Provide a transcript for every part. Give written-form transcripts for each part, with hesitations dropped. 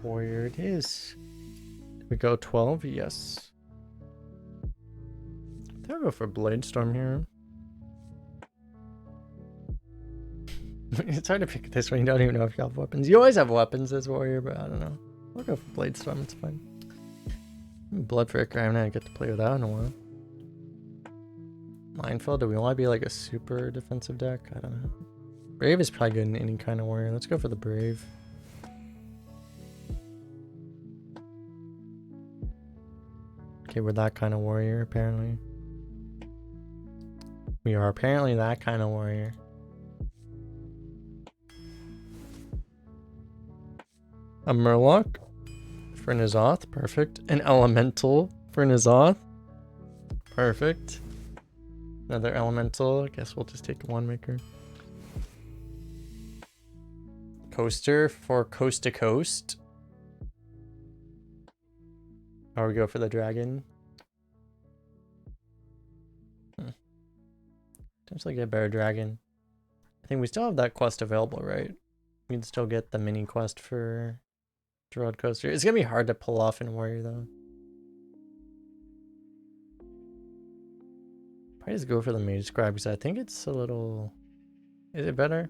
Warrior it is. Did we go 12? Yes. I think I'll go for Bladestorm here. It's hard to pick this when you don't even know if you have weapons. You always have weapons as Warrior, but I don't know. I'll go for Bladestorm, it's fine. Bloodfricker, I haven't get to play with that in a while. Mindful, do we want to be like a super defensive deck? I don't know. Brave is probably good in any kind of Warrior. Let's go for the Brave. Okay, we're that kind of Warrior, apparently. We are apparently that kind of Warrior. A Murloc for N'zoth, perfect. An Elemental for N'zoth, perfect. Another Elemental, I guess we'll just take one maker. Coaster for Coast to Coast. Or we go for the Dragon. Potentially get a better Dragon. I think we still have that quest available, right? We can still get the mini quest for Road Coaster. It's gonna be hard to pull off in Warrior though. Probably just go for the Mage Scribe because I think it's a little... Is it better?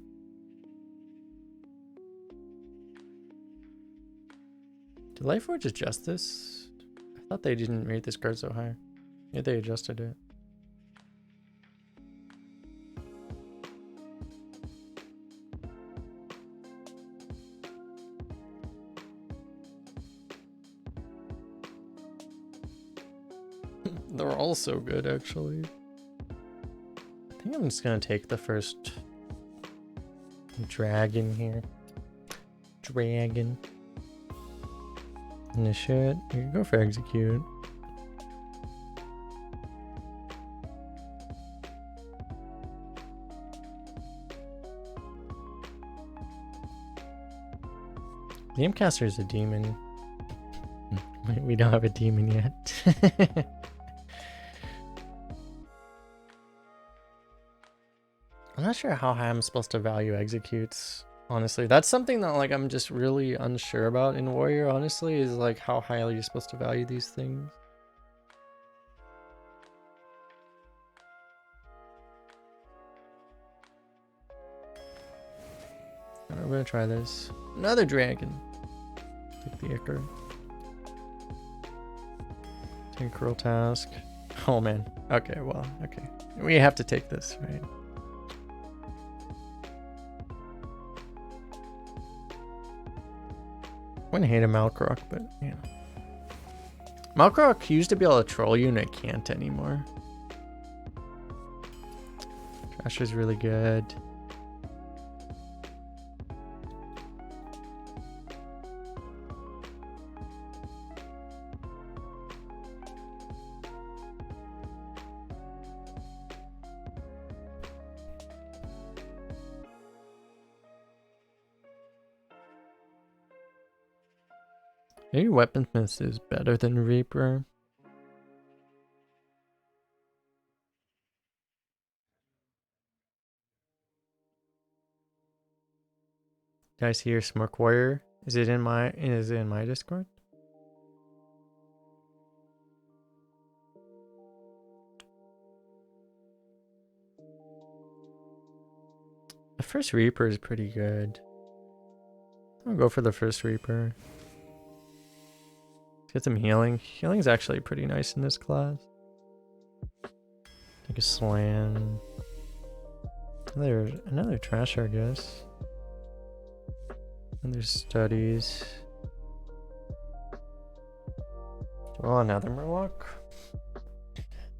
Did Lightforge adjust this? I thought they didn't rate this card so high. Yeah, they adjusted it. They're all so good, actually. I think I'm just gonna take the first dragon here. Dragon. Initiate. You can go for execute. The Imcaster is a demon. We don't have a demon yet. I'm not sure how high I'm supposed to value executes. Honestly, that's something that like I'm just really unsure about in Warrior, honestly, is like how highly you're supposed to value these things. Alright, we're gonna try this. Another dragon. Take the Ichor. Take Cruel Task. Oh man. Okay, well, okay. We have to take this, right? I wouldn't hate a Malkrok, but you know. Malkrok used to be able to troll you and it can't anymore. Trash is really good. Maybe Weaponsmith is better than Reaper. Did I see your Smoke Warrior? Is it in my Discord? The first Reaper is pretty good. I'll go for the first Reaper. Get some healing. Healing's actually pretty nice in this class. Take a slam. Another Trasher, I guess. And there's studies. Oh, another Murloc.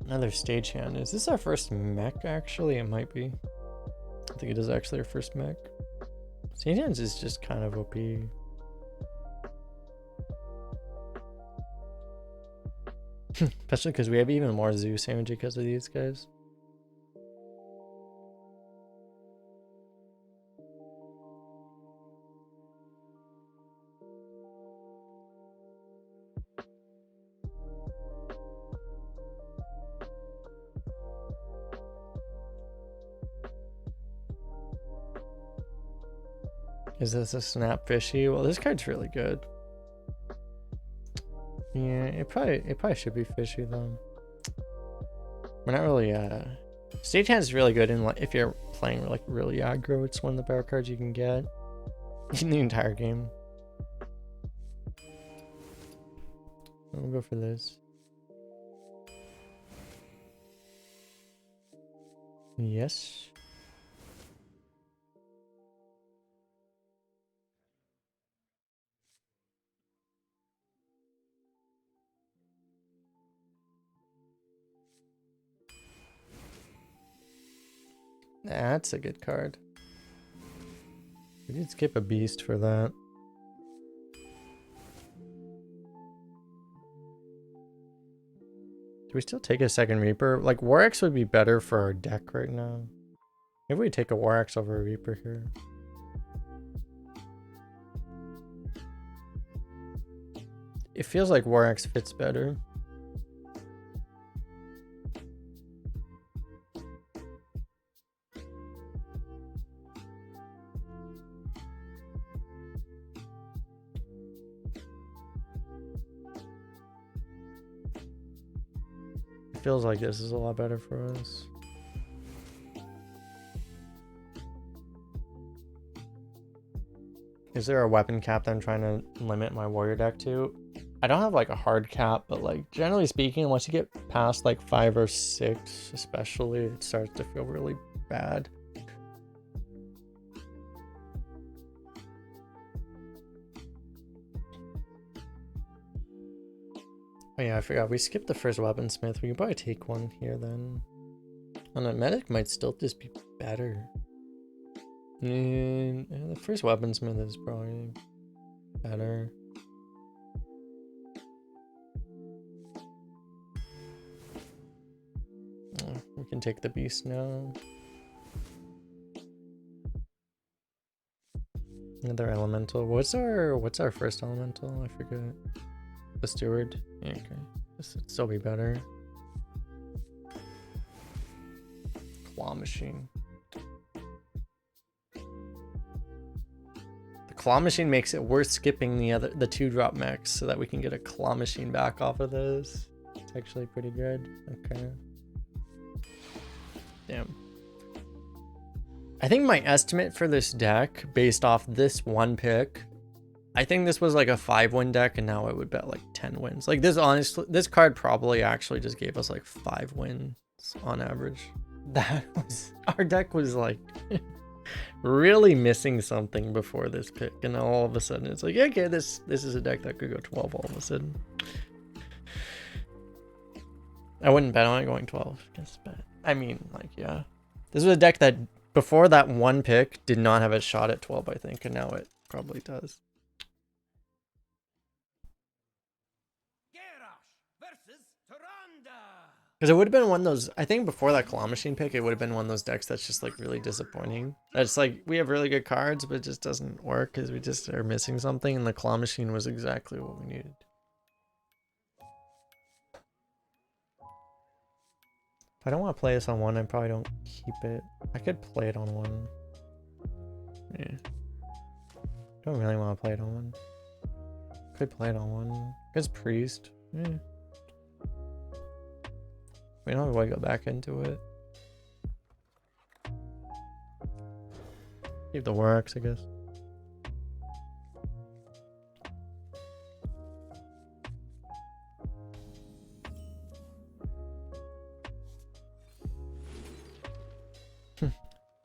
Another Stagehand. Is this our first mech, actually? It might be. I think it is actually our first mech. Stagehands is just kind of OP. Especially because we have even more Zeus energy because of these guys. Is this a Snap Fishy? Well, this card's really good. Yeah, it probably should be fishy though. We're not really Stage Hand is really good in like if you're playing like really aggro. It's one of the better cards you can get in the entire game. We'll go for this. Yes. That's a good card. We did skip a beast for that. Do we still take a second Reaper? Like, War Axe would be better for our deck right now. Maybe we take a War Axe over a Reaper here. It feels like War Axe fits better. Feels like this is a lot better for us. Is there a weapon cap that I'm trying to limit my warrior deck to? I don't have like a hard cap, but like generally speaking, once you get past like 5 or 6 especially, it starts to feel really bad. Oh yeah, I forgot. We skipped the first weaponsmith. We can probably take one here then. And a medic might still just be better. And the first weaponsmith is probably better. Oh, we can take the beast now. Another elemental. What's our first elemental? I forget. The steward. Yeah, okay. This would still be better. Claw machine. The claw machine makes it worth skipping the 2-drop mechs so that we can get a claw machine back off of those. It's actually pretty good. Okay. Damn. I think my estimate for this deck, based off this one pick, I think this was like a 5-win deck, and now I would bet like 10 wins. Like this, honestly, this card probably actually just gave us like 5 wins on average. That was, our deck was like really missing something before this pick, and all of a sudden it's like, okay, this is a deck that could go 12 all of a sudden. I wouldn't bet on it going 12. I mean, like, yeah, this was a deck that before that one pick did not have a shot at 12, I think, and now it probably does. Because it would have been one of those, I think before that claw machine pick, it would have been one of those decks that's just like really disappointing. It's like, we have really good cards, but it just doesn't work because we just are missing something, and the claw machine was exactly what we needed. If I don't want to play this on 1, I probably don't keep it. I could play it on 1. Yeah. Don't really want to play it on 1. Could play it on 1. Because priest. Yeah. We don't want to go back into it. Keep the works, I guess.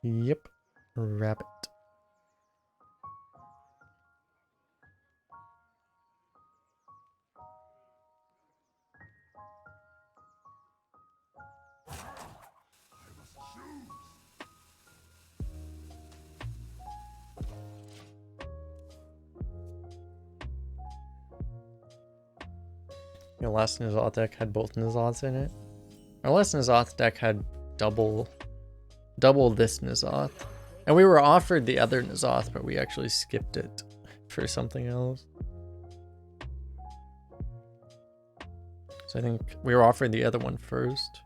Yep. Rabbit. Your last N'zoth deck had both N'zoths in it. Our last N'zoth deck had double this N'zoth. And we were offered the other N'zoth, but we actually skipped it for something else. So I think we were offered the other one first.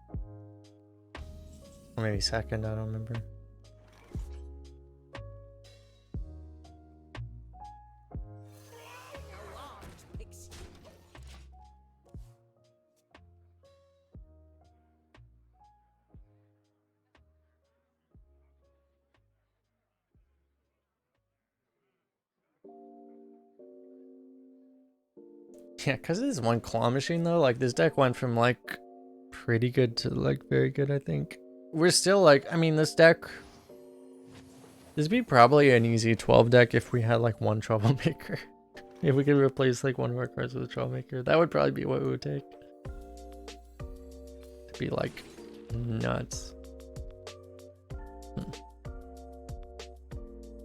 Or maybe second, I don't remember. Yeah, because it is one claw machine though. Like this deck went from like pretty good to like very good, I think. We're still like, I mean, this deck, this would be probably an easy 12 deck if we had like one troublemaker. If we could replace like one of our cards with a troublemaker, that would probably be what it would take to be like nuts.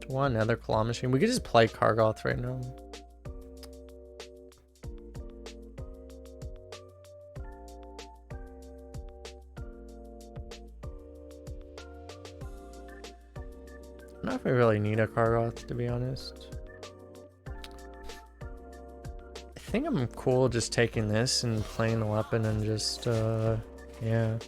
One other claw machine. We could just play Kargoth right now. I don't know if we really need a Kargoth, to be honest. I think I'm cool just taking this and playing the weapon and just, yeah.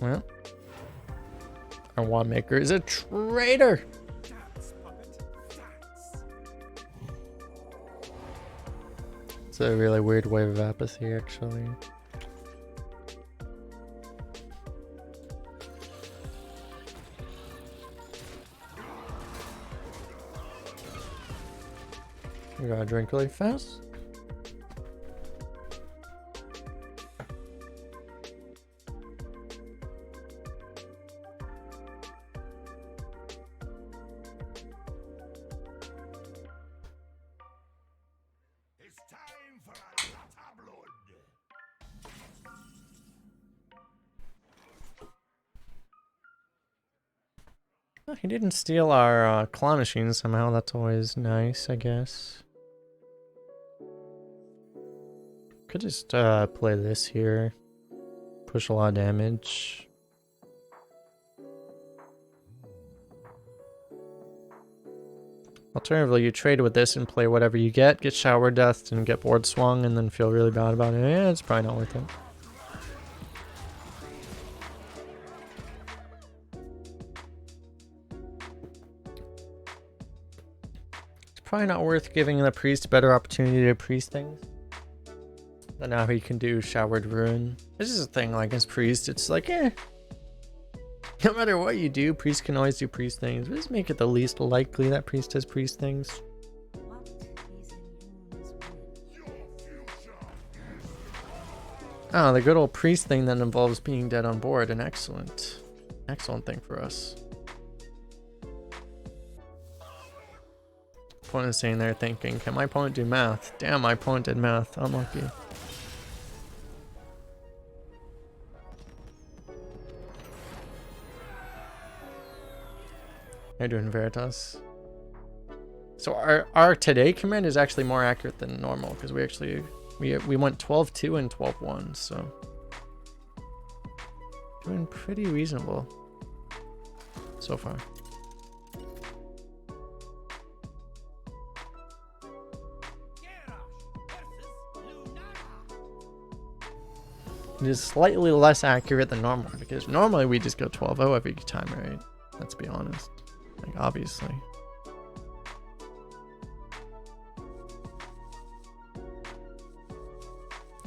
Well, our wand maker is a traitor. It's a really weird wave of apathy, actually. We gotta drink really fast. Oh, he didn't steal our claw machine somehow. That's always nice, I guess. Could just play this here. Push a lot of damage. Alternatively, you trade with this and play whatever you get shower death and get board swung and then feel really bad about it. Yeah, it's probably not worth it. Probably not worth giving the priest a better opportunity to priest things. But now he can do showered ruin. This is a thing like as priest, it's like, eh. No matter what you do, priest can always do priest things. Just make it the least likely that priest has priest things. Oh, the good old priest thing that involves being dead on board. An excellent thing for us. Opponent is sitting there thinking, can my opponent do math? Damn, my opponent did math. Unlucky. How you doing, Veritas? So our today command is actually more accurate than normal because we actually we went 12-2 and 12-1, so doing pretty reasonable so far. It is slightly less accurate than normal because normally we just go 12-0 every time, right? Let's be honest. Like, obviously.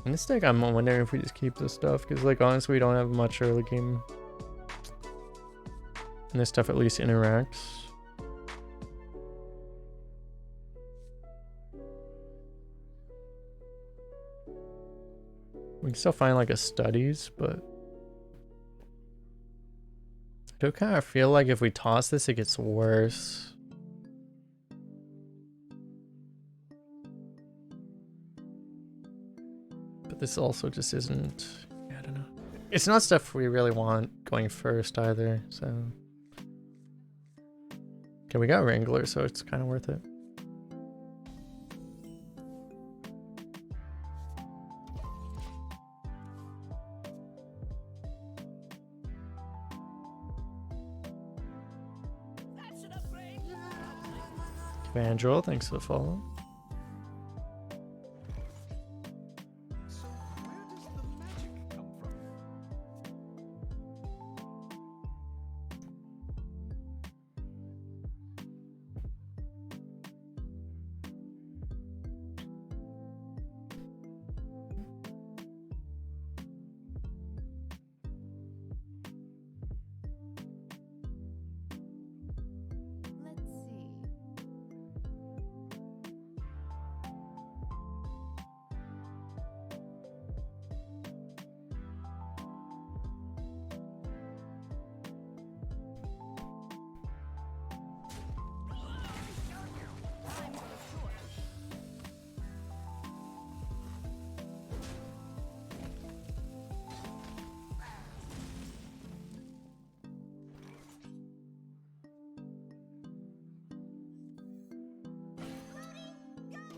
In this deck, I'm wondering if we just keep this stuff because, like, honestly, we don't have much early game. And this stuff at least interacts. We can still find like a studies, but I do kind of feel like if we toss this, it gets worse. But this also just isn't, yeah, I don't know. It's not stuff we really want going first either, so. Okay, we got Wrangler, so it's kind of worth it. Vandrel, thanks for the follow.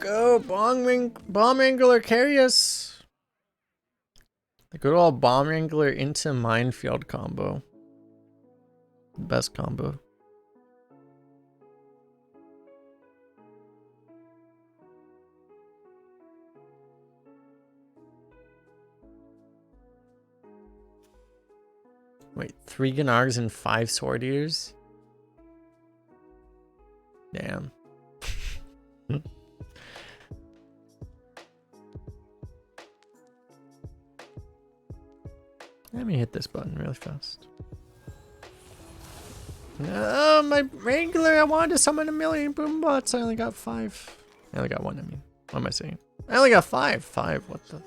go! Bomb Angler, carry us! The good old Bomb Angler into Minefield combo. Best combo. Wait, 3 Ganags and 5 Sword Eaters? Damn. Let me hit this button really fast. No, my Wrangler! I wanted to summon 1,000,000 boombots. I only got 5. I only got 1, I mean. What am I saying? I only got 5. 5, what the?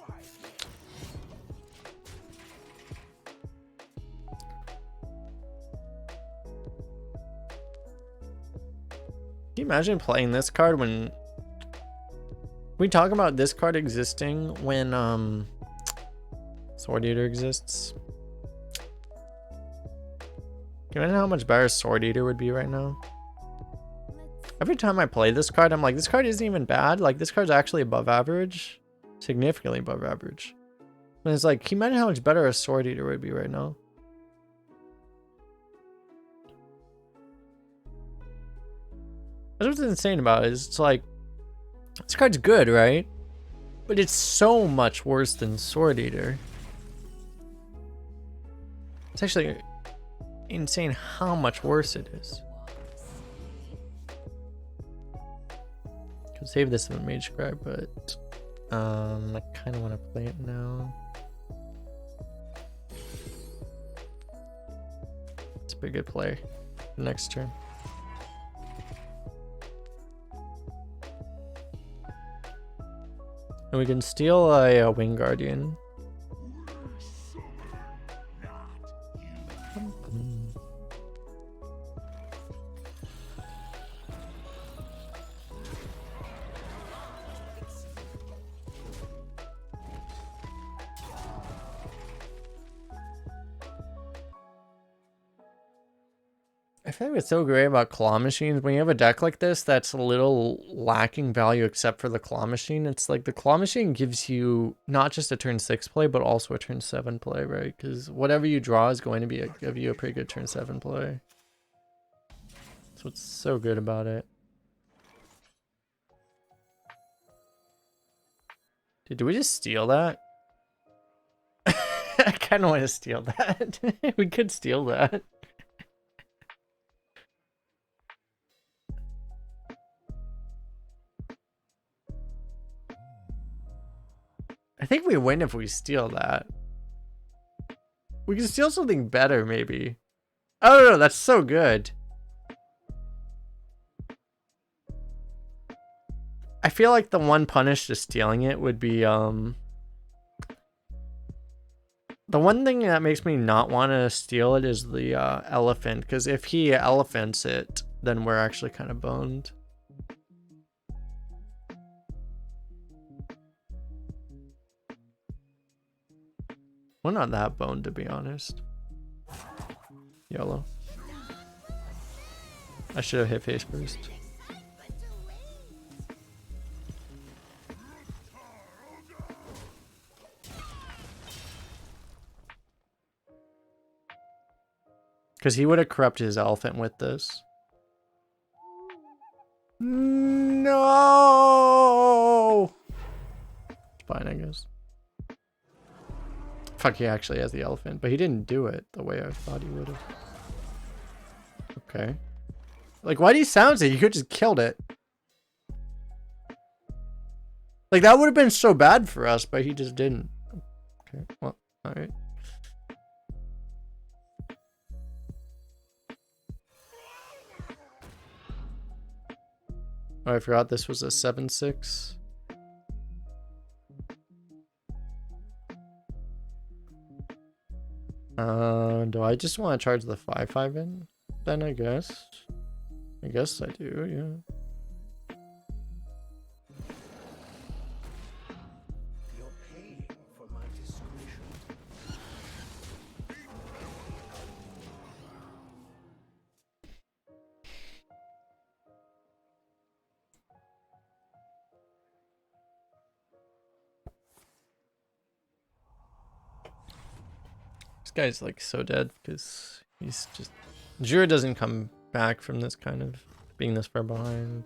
Can you imagine playing this card when we talk about this card existing when Sword Eater exists? Can you imagine how much better Sword Eater would be right now? Every time I play this card, I'm like, this card isn't even bad. Like, this card's actually above average. Significantly above average. And it's like, can you imagine how much better a Sword Eater would be right now? That's what's insane about it. Is it's like, this card's good, right? But it's so much worse than Sword Eater. It's actually insane how much worse it is. Could save this in the Mage Scribe, but I kind of want to play it now. It's a pretty good play for next turn. And we can steal a Wing Guardian. I feel like what's so great about claw machines, when you have a deck like this that's a little lacking value except for the claw machine, it's like the claw machine gives you not just a turn 6 play, but also a turn 7 play, right? Because whatever you draw is going to give you a pretty good turn 7 play. That's what's so good about it. Dude, do we just steal that? I kind of want to steal that. We could steal that. I think we win if we steal that. We can steal something better, maybe. Oh, no, that's so good. I feel like the one punish to stealing it would be, the one thing that makes me not want to steal it is the elephant, because if he elephants it, then we're actually kind of boned. We're not that boned, to be honest. YOLO. I should have hit face first. Because he would have corrupted his elephant with this. No! It's fine, I guess. Fuck, he actually has the elephant, but he didn't do it the way I thought he would have. Okay. Like, why do you sound it? You could just killed it. Like, that would have been so bad for us, but he just didn't. Okay, well, alright. Oh, I forgot this was a 7/6. Do I just want to charge the 5/5 in? Then I guess. I guess I do, yeah. guy's like so dead because he's just... Jura doesn't come back from this kind of being this far behind.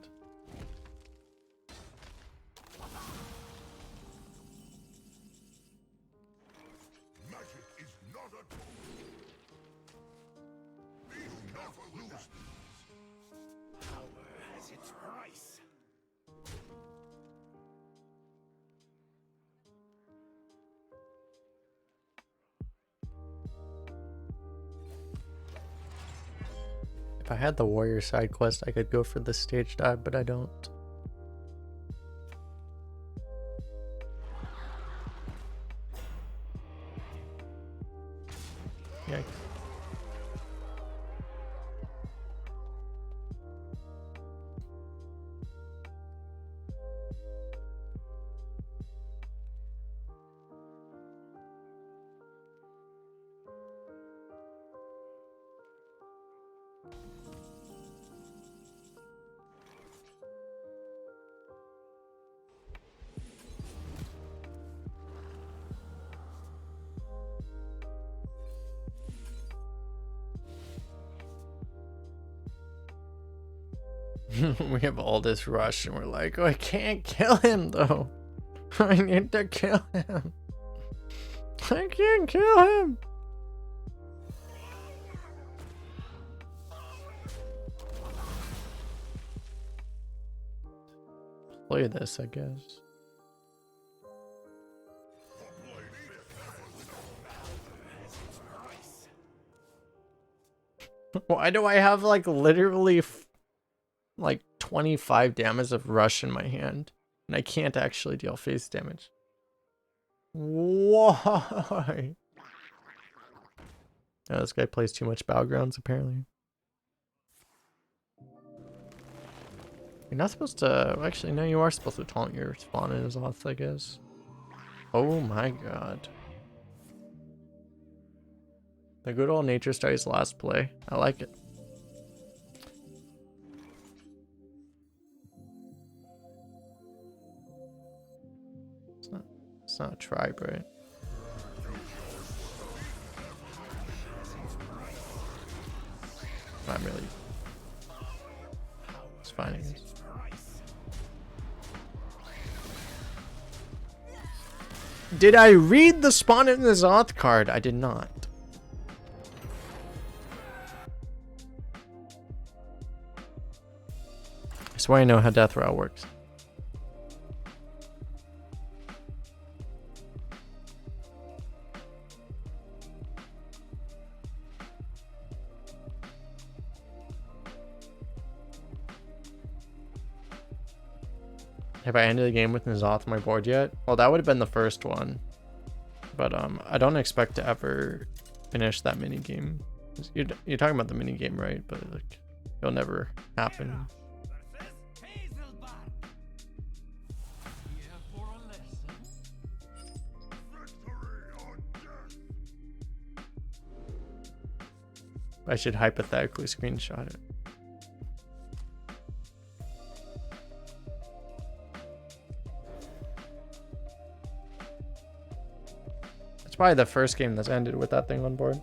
If I had the warrior side quest, I could go for the stage dive, but I don't. Yikes. We have all this rush and we're like, oh, I can't kill him though. I need to kill him. I can't kill him. Play this, I guess. Why do I have like literally like 25 damage of rush in my hand and I can't actually deal face damage? Why? Oh, this guy plays too much Battlegrounds apparently. You're not supposed to... Actually, no, you are supposed to taunt your spawn in N'zoth, I guess. Oh my god. The good old nature studies last play. I like it. It's not a tribe, right? Not really. It's fine, I guess. Did I read the spawn in the N'zoth card? I did not. I swear I know how Death Row works. Have I ended the game with N'zoth on my board yet? Well, that would have been the first one. But I don't expect to ever finish that mini game. You're talking about the mini game, right? But like, it'll never happen. I should hypothetically screenshot it. It's probably the first game that's ended with that thing on board.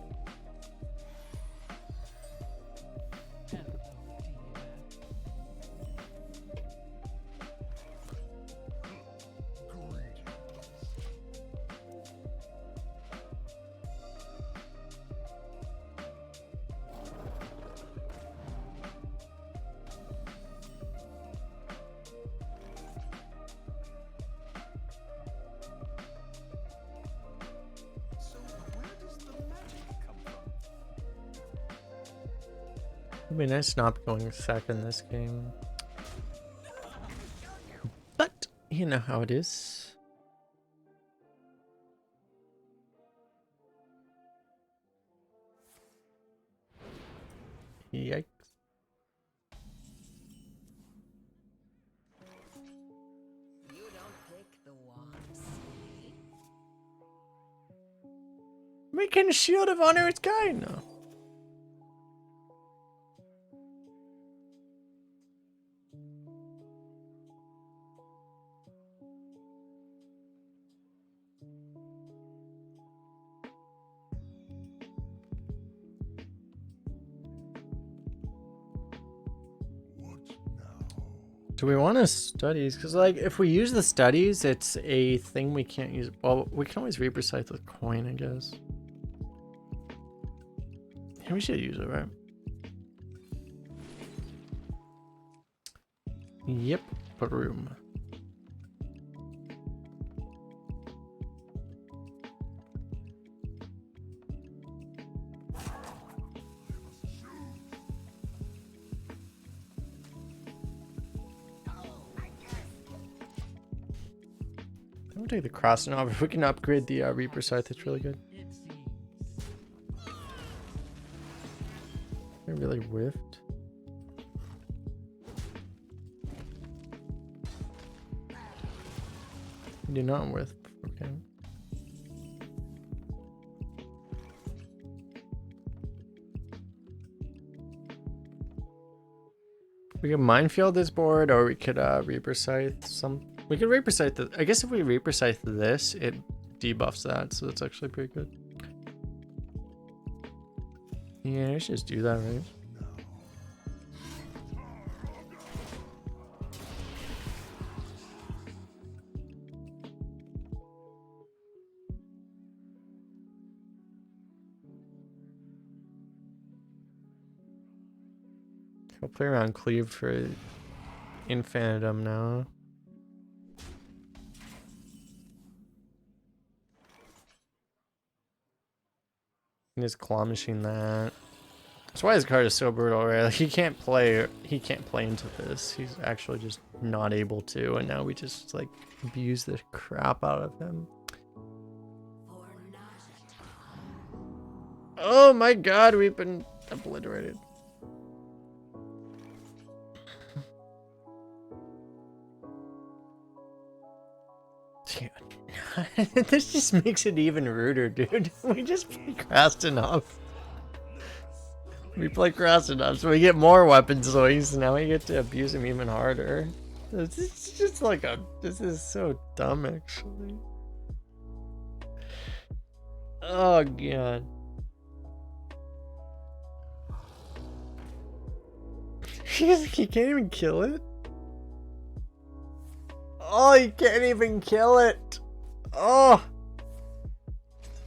It'd be nice not going second this game. But you know how it is. Yikes. You don't pick the wands. We can Shield of Honor its guy now. Do we want to studies? Because like if we use the studies, it's a thing we can't use. Well, we can always Reaper Scythe with coin, I guess. Yeah, we should use it, right? Yep, room. We'll take the crossing off. If we can upgrade the Reaper Scythe, it's really good. I really whiffed. I do not whiff. Okay. We could minefield this board, or we could Reaper Scythe some. We could Reaper Scythe the. I guess if we Reaper Scythe this, it debuffs that, so that's actually pretty good. Yeah, I should just do that, right? I'll play around Cleave for Infinitum now. Just claw machine that. That's why his card is so brutal, right? Like he can't play into this. He's actually just not able to, and now we just like abuse the crap out of him. Oh my god, we've been obliterated. This just makes it even ruder, dude. We just play Krastenov. We play Krastenov, so we get more weapon swings, so now we get to abuse him even harder. It's just like this is so dumb, actually. Oh, God. He can't even kill it? Oh, he can't even kill it! Oh!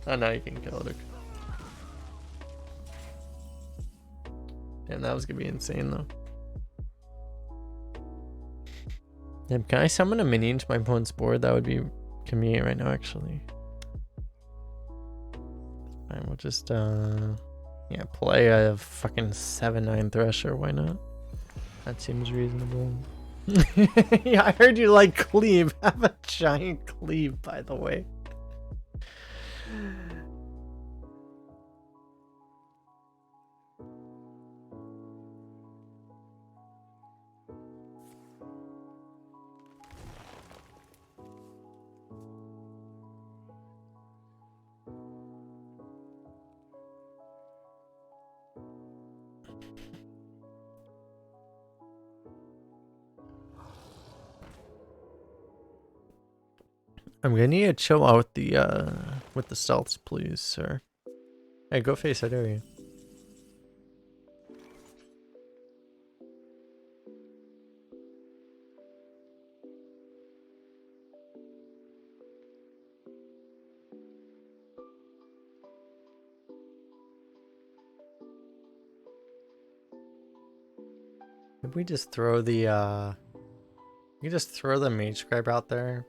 Oh, now you can kill it. Damn, that was gonna be insane, though. Damn, can I summon a minion to my opponent's board? That would be convenient right now, actually. Fine, we'll just, yeah, play a fucking 7/9 Thresher, why not? That seems reasonable. Yeah, I heard you like Cleave. Have a giant Cleave, by the way. I'm gonna need to chill out with the stealths, please, sir. Hey, go face that area. Did we just throw the we just throw the mage scribe out there?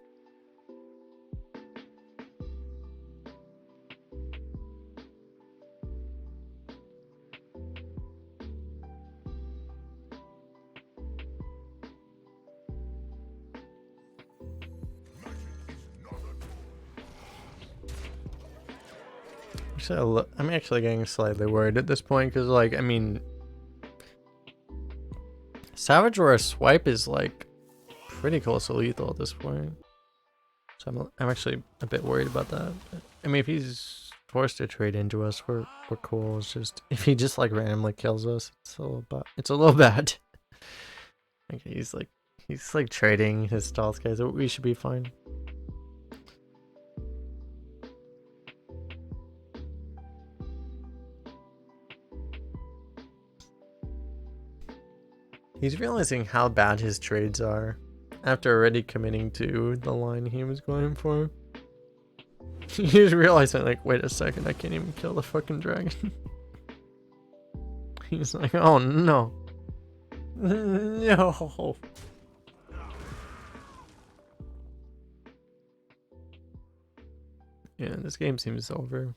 I'm actually getting slightly worried at this point because, like, I mean, Savage Roar Swipe is like pretty close to lethal at this point, so I'm actually a bit worried about that. But, I mean, if he's forced to trade into us, we're cool. It's just if he just like randomly kills us, it's a little bad. Okay, he's like trading his stealth guys. So we should be fine. He's realizing how bad his trades are after already committing to the line he was going for. He's realizing, like, wait a second, I can't even kill the fucking dragon. He's like, oh no. No. Yeah, this game seems over.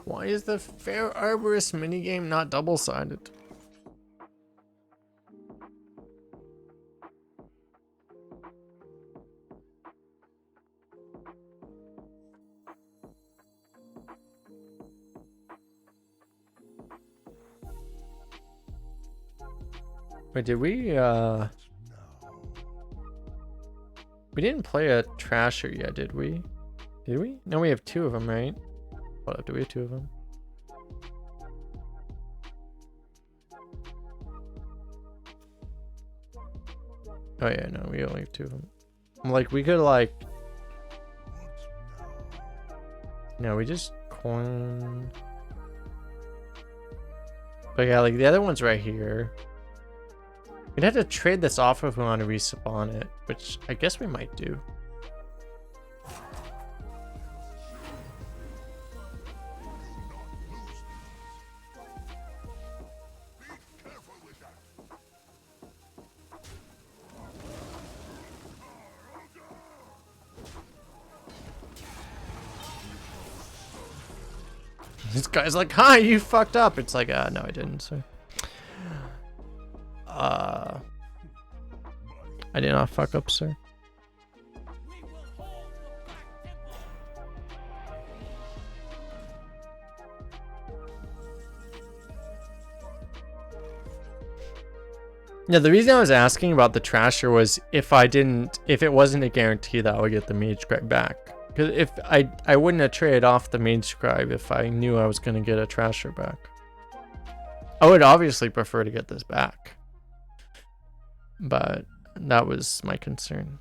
Why is the Fair Arborist minigame not double-sided? Wait, did we didn't play a Trasher yet, did we? Did we? No, we have two of them, right? Hold up, do we have two of them? Oh yeah, no, we only have two of them. Like, we could like... No, we just coin... But yeah, like the other one's right here. We'd have to trade this off if we want to respawn it, which I guess we might do. This guy's like, hi, you fucked up. It's like, no, I didn't, sir. I did not fuck up, sir. Yeah, the reason I was asking about the Trasher was if it wasn't a guarantee that I would get the Mage Scribe back. Because if I wouldn't have traded off the Mage Scribe if I knew I was going to get a Trasher back. I would obviously prefer to get this back. But that was my concern.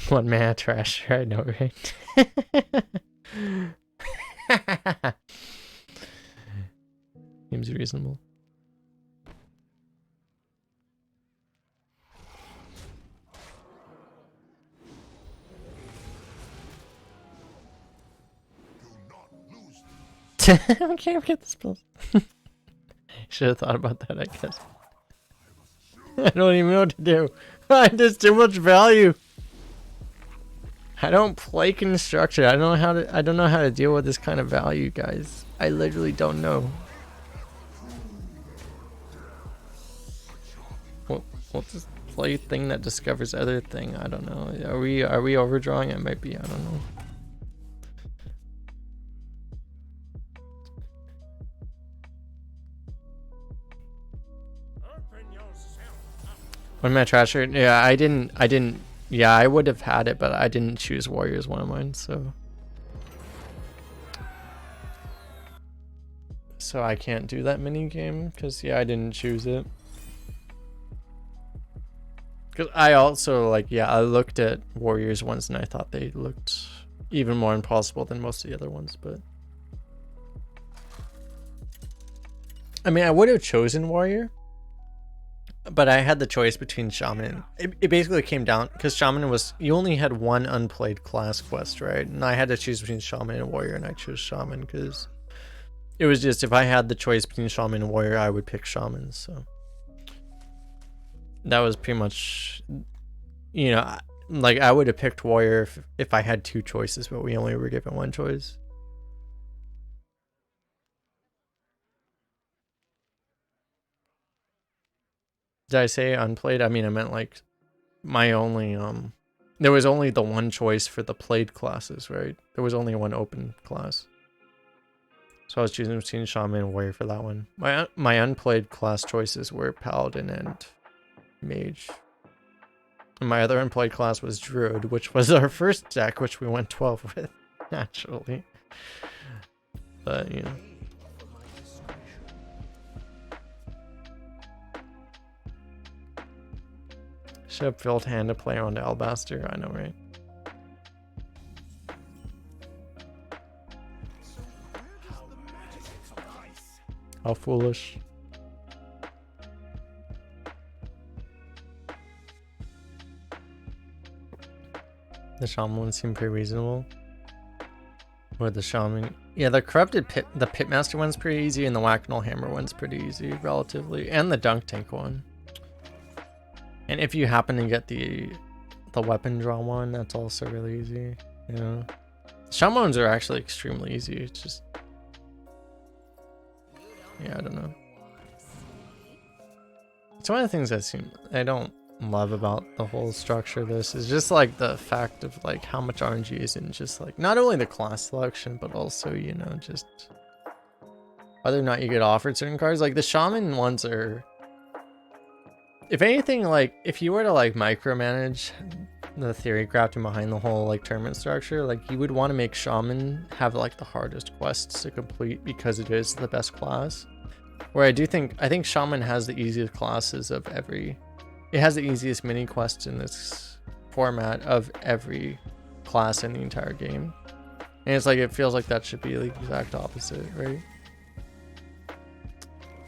One mana Trasher, I know, right? Seems reasonable. I can't get this spells. Should have thought about that, I guess. I don't even know what to do. There's too much value. I don't play construction. I don't know how to deal with this kind of value, guys. I literally don't know. What's this play thing that discovers other thing? I don't know. Are we overdrawing? It might be. I don't know. One mana Trasher. Yeah, I didn't. Yeah, I would have had it, but I didn't choose Warrior as one of mine, so I can't do that mini game because yeah, I didn't choose it. Because I also I looked at Warriors ones and I thought they looked even more impossible than most of the other ones, but I mean, I would have chosen Warrior. But I had the choice between Shaman. It basically came down because Shaman was, you only had one unplayed class quest, right? And I had to choose between Shaman and Warrior, and I chose Shaman because it was just, if I had the choice between Shaman and Warrior, I would pick Shaman. So that was pretty much, you know, like I would have picked Warrior if I had two choices, but we only were given one choice. Did I say unplayed? I mean, I meant like my only, there was only the one choice for the played classes, right? There was only one open class. So I was choosing between Shaman and Warrior for that one. My unplayed class choices were Paladin and Mage. And my other unplayed class was Druid, which was our first deck, which we went 12 with, actually. But, you know. Should have built hand to play on Alabaster. I know, right? How foolish. The shaman one seemed pretty reasonable. Or the shaman. Yeah, the corrupted pit, the pitmaster one's pretty easy, and the whack-and-all hammer one's pretty easy, relatively, and the dunk tank one. And if you happen to get the weapon draw one, that's also really easy. You know, shaman ones are actually extremely easy. It's just, yeah, I don't know. It's one of the things I don't love about the whole structure of this is just like the fact of like how much RNG is in just like not only the class selection, but also, you know, just whether or not you get offered certain cards. Like the shaman ones are, if anything, like if you were to like micromanage the theory crafting behind the whole like tournament structure, like you would want to make shaman have like the hardest quests to complete because it is the best class. Where I think shaman has the easiest classes of every. It has the easiest mini quests in this format of every class in the entire game. And it's like, it feels like that should be the exact opposite, right?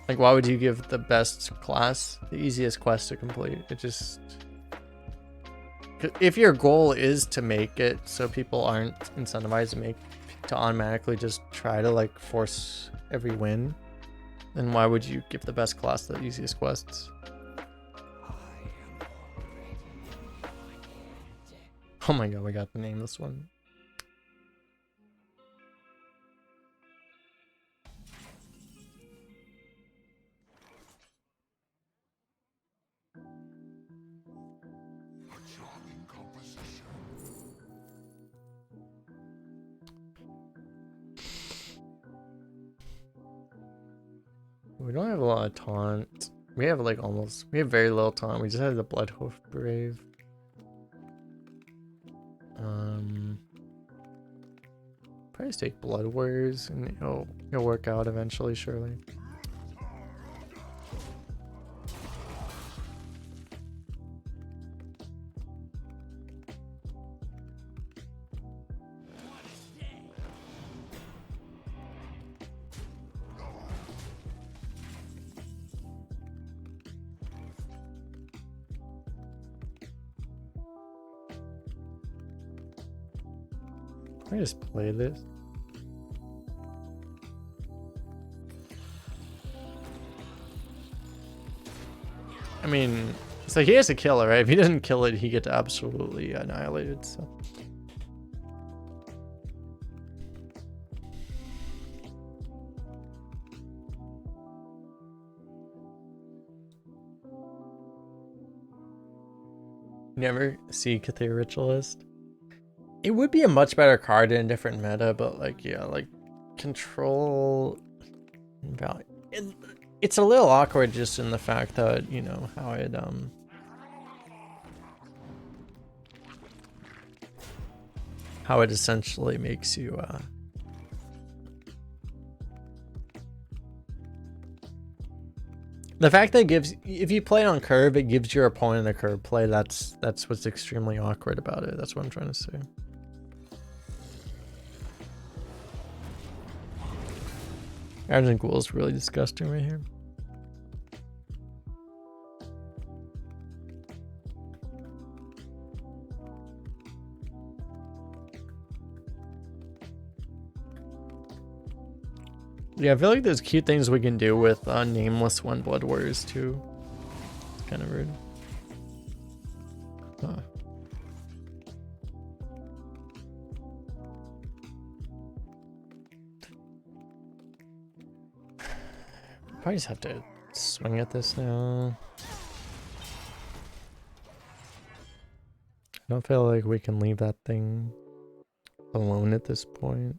Like, why would you give the best class the easiest quest to complete? It just... If your goal is to make it so people aren't incentivized to automatically just try to like force every win, then why would you give the best class the easiest quests? Oh my god, we got to name this one. We don't have a lot of taunt. We have like we have very little taunt. We just have the Bloodhoof Brave. Probably just take Blood Warriors and it'll work out eventually, surely. I just play this. I mean, it's like he has to kill it, right? If he doesn't kill it, he gets absolutely annihilated, so. Never see Cathedral Ritualist. It would be a much better card in a different meta, but like, yeah, like control value. It's a little awkward just in the fact that, you know, how it essentially makes you the fact that it gives, if you play on curve, it gives your opponent a curve play. That's what's extremely awkward about it. That's what I'm trying to say. Argent Ghoul is really disgusting right here. Yeah, I feel like there's cute things we can do with Nameless One Blood Warriors too. It's kind of rude. Huh. Probably just have to swing at this now. I don't feel like we can leave that thing alone at this point.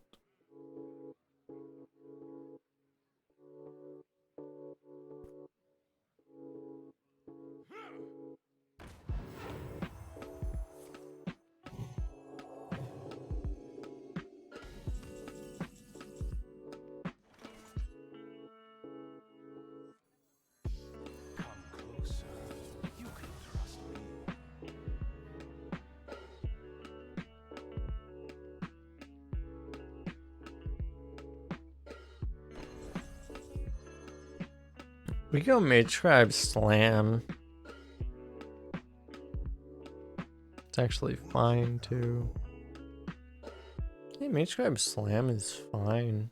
We go Mage Tribe Slam. It's actually fine too. Hey, Mage Tribe Slam is fine.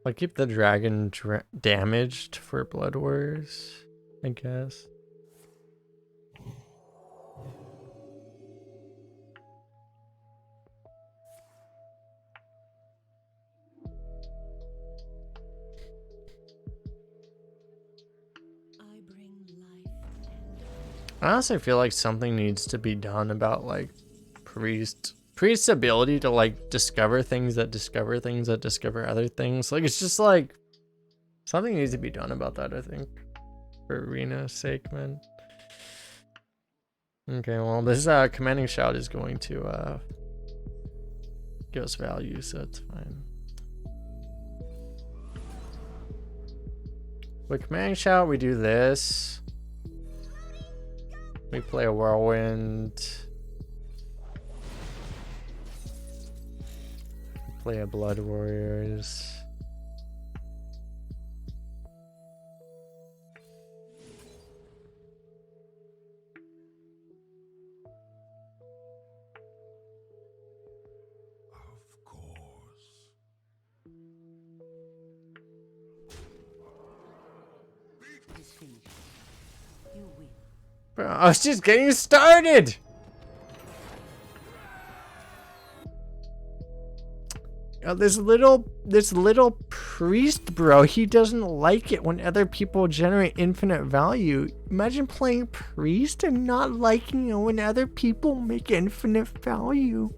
I'll keep the dragon damaged for Blood Warriors, I guess. I honestly feel like something needs to be done about like priest's ability to like discover things that discover things that discover other things. Like it's just like something needs to be done about that, I think, for arena's sake, man. Okay, well this commanding shout is going to give us value, so it's fine. With commanding shout we do this. We play a whirlwind. Play a Blood Warriors. Of course. It's finished. You win. Bro, I was just getting started. Oh, this little priest, bro, he doesn't like it when other people generate infinite value. Imagine playing priest and not liking it when other people make infinite value.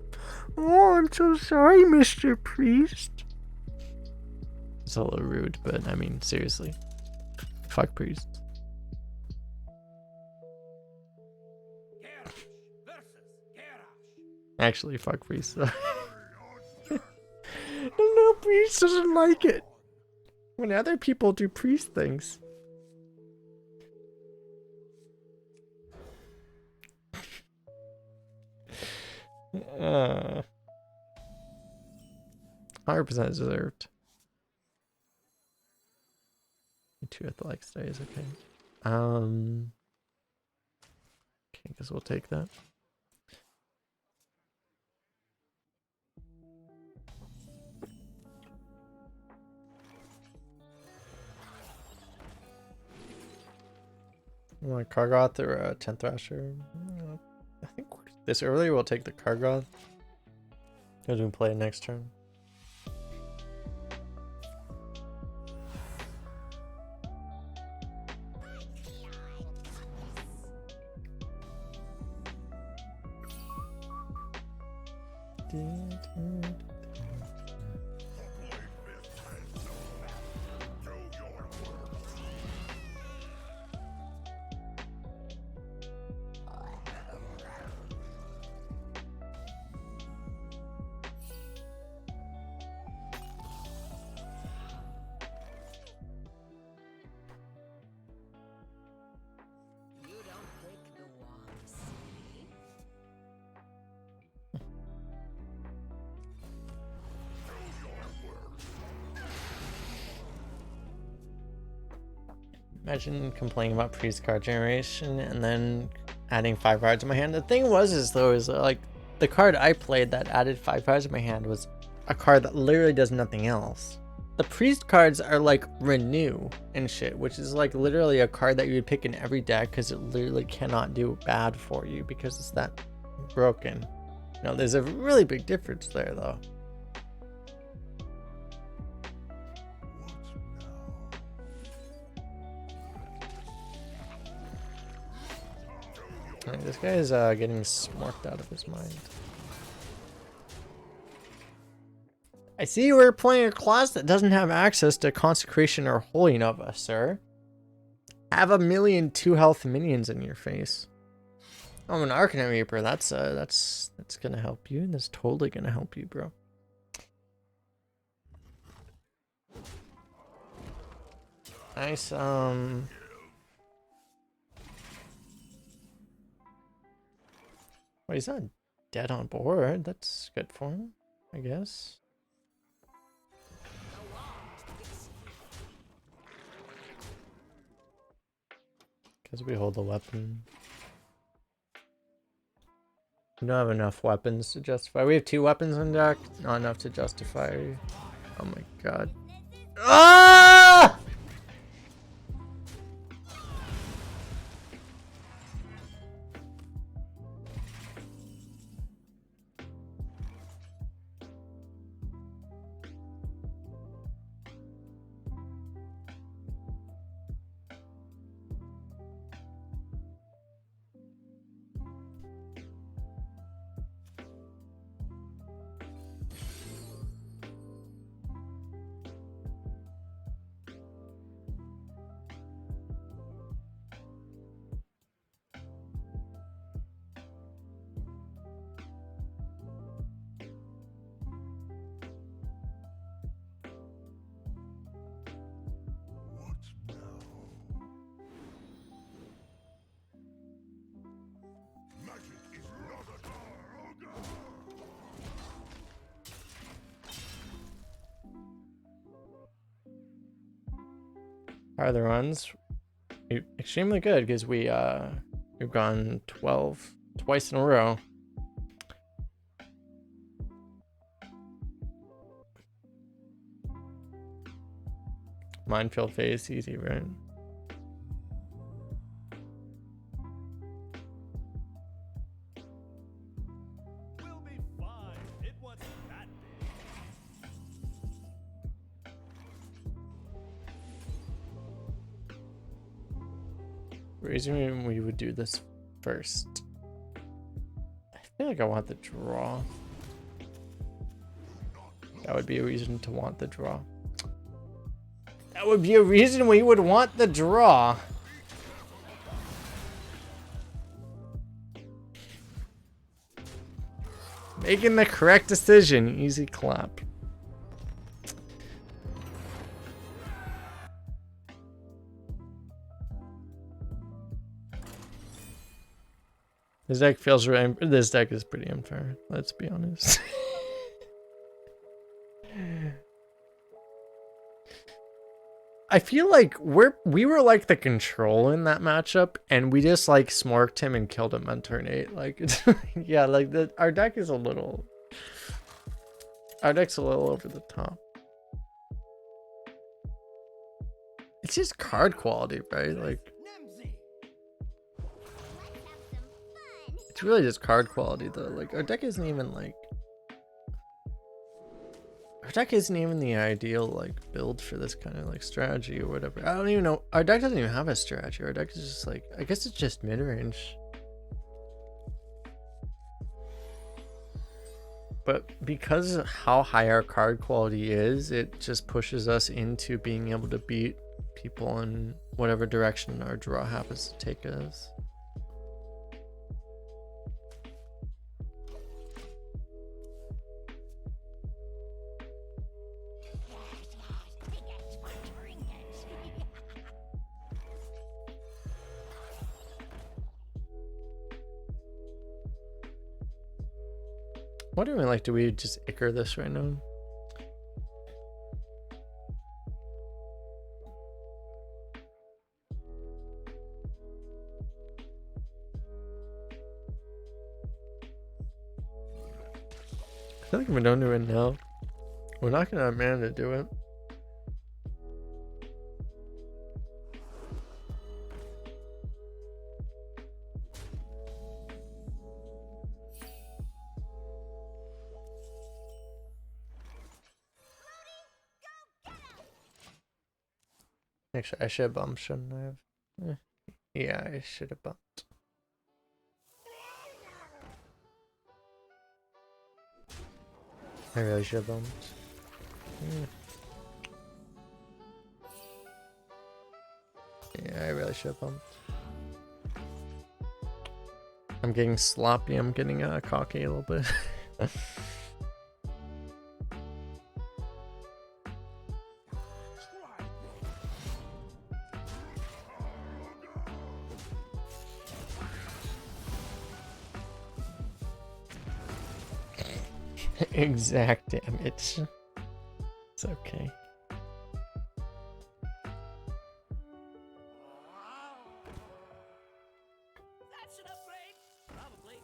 Oh, I'm so sorry, Mr. Priest. It's a little rude, but I mean, seriously. Fuck priest. Actually, fuck priest. No, priest doesn't like it when other people do priest things. Uh, 100% deserved. 2 athletics today is okay. Okay, guess we'll take that. You want Kargoth or 10 Thrasher? I think this early we'll take the Kargoth. Because we can play it next turn. Imagine complaining about priest card generation and then adding 5 cards to my hand. The thing was is though is like the card I played that added 5 cards to my hand was a card that literally does nothing else. The priest cards are like renew and shit, which is like literally a card that you would pick in every deck because it literally cannot do bad for you because it's that broken. No, there's a really big difference there though. Right, this guy is getting smorked out of his mind. I see we're playing a class that doesn't have access to Consecration or Holy Nova, sir. Have 1,000,000 2-health minions in your face. Oh, an Arcana Reaper. That's gonna help you. That's totally gonna help you, bro. Nice. Well, he's not dead on board. That's good for him, I guess. Because we hold the weapon. We don't have enough weapons to justify. We have 2 weapons in deck. Not enough to justify. Oh my god. Ah! Are the runs extremely good because we've gone 12 twice in a row. Minefield phase easy, right? We'll be fine. It wasn't that big. Reason we would do this first. I feel like I want the draw. That would be a reason to want the draw. That would be a reason we would want the draw. Making the correct decision. Easy clap. This deck feels really. This deck is pretty unfair. Let's be honest. I feel like we were like the control in that matchup, and we just like smorked him and killed him on turn 8. Like, it's, yeah, like our deck is a little. Our deck's a little over the top. It's just card quality, right? Like. It's really just card quality though. Like our deck isn't even like the ideal like build for this kind of like strategy or whatever. I don't even know. Our deck doesn't even have a strategy. Our deck is just like, I guess it's just mid-range. But because of how high our card quality is, it just pushes us into being able to beat people in whatever direction our draw happens to take us. What do we like? Do we just Icar this right now? I feel like we don't do it now. We're not gonna have mana to do it. Actually, I should have bumped, shouldn't I have? Yeah, I should have bumped. I really should have bumped. Yeah, I really should have bumped. I'm getting sloppy. I'm getting cocky a little bit. Exact damage. It's okay. That's an upgrade. Probably.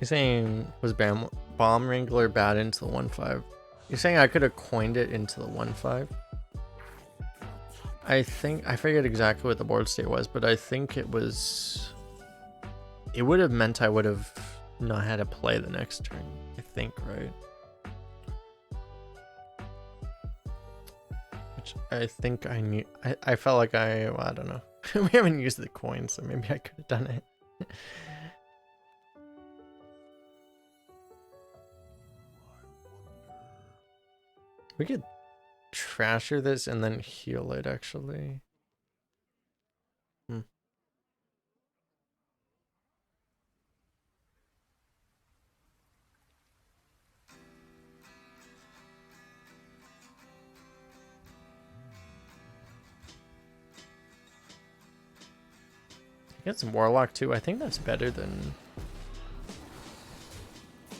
You're saying was Bomb Wrangler bad into the 1/5? You're saying I could have coined it into the 1/5? I think I forget exactly what the board state was, but I think it was. It would have meant I would have not had to play the next turn. I think, right? Which I think I knew. I felt like well, I don't know. We haven't used the coin, so maybe I could have done it. We could trasher this and then heal it, actually. Get some Warlock too. I think that's better than...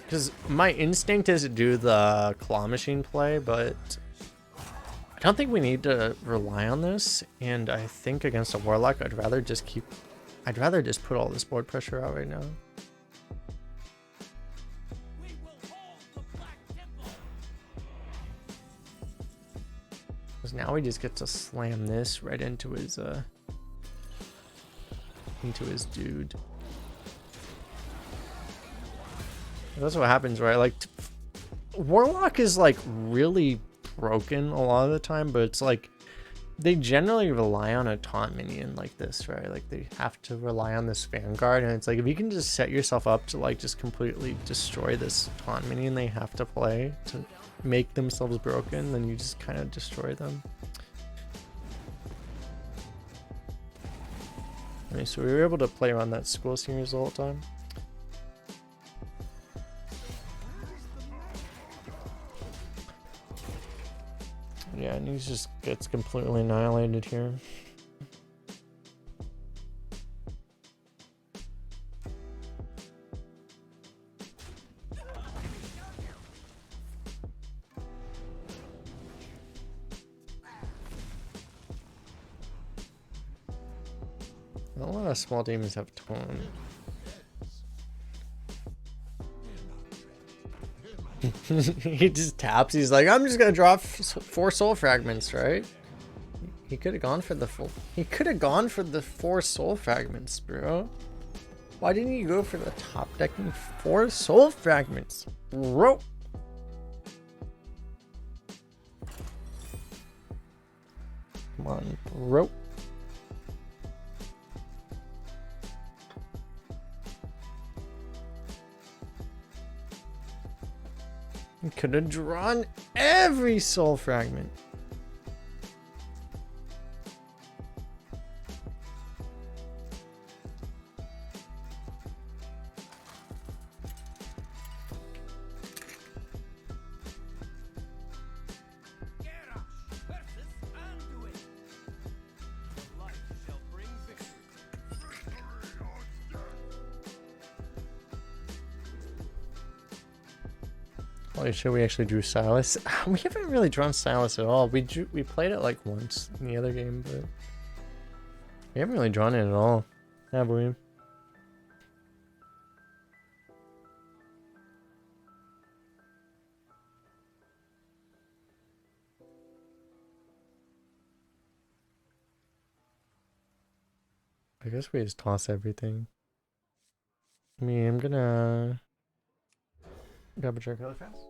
Because my instinct is to do the Claw Machine play, but I don't think we need to rely on this. And I think against a Warlock, I'd rather just put all this board pressure out right now. Because now we just get to slam this right into his dude. That's what happens, right? Like, Warlock is like really broken a lot of the time, but it's like they generally rely on a taunt minion like this, right? Like they have to rely on this Vanguard, and it's like if you can just set yourself up to like just completely destroy this taunt minion they have to play to make themselves broken, then you just kind of destroy them. Okay, so we were able to play around that school seniors the whole time. Yeah, and he just gets completely annihilated here. A lot of small demons have tone. He just taps. He's like, I'm just gonna drop 4 soul fragments, right? He could have gone for the full. He could have gone for the 4 soul fragments, bro. Why didn't you go for the top decking 4 soul fragments, bro? Come on, bro. Could have drawn every soul fragment. Holy shit, we actually drew Silas. We haven't really drawn Silas at all. We played it like once in the other game, but we haven't really drawn it at all, have we? I guess we just toss everything. I'm gonna grab a drink really fast.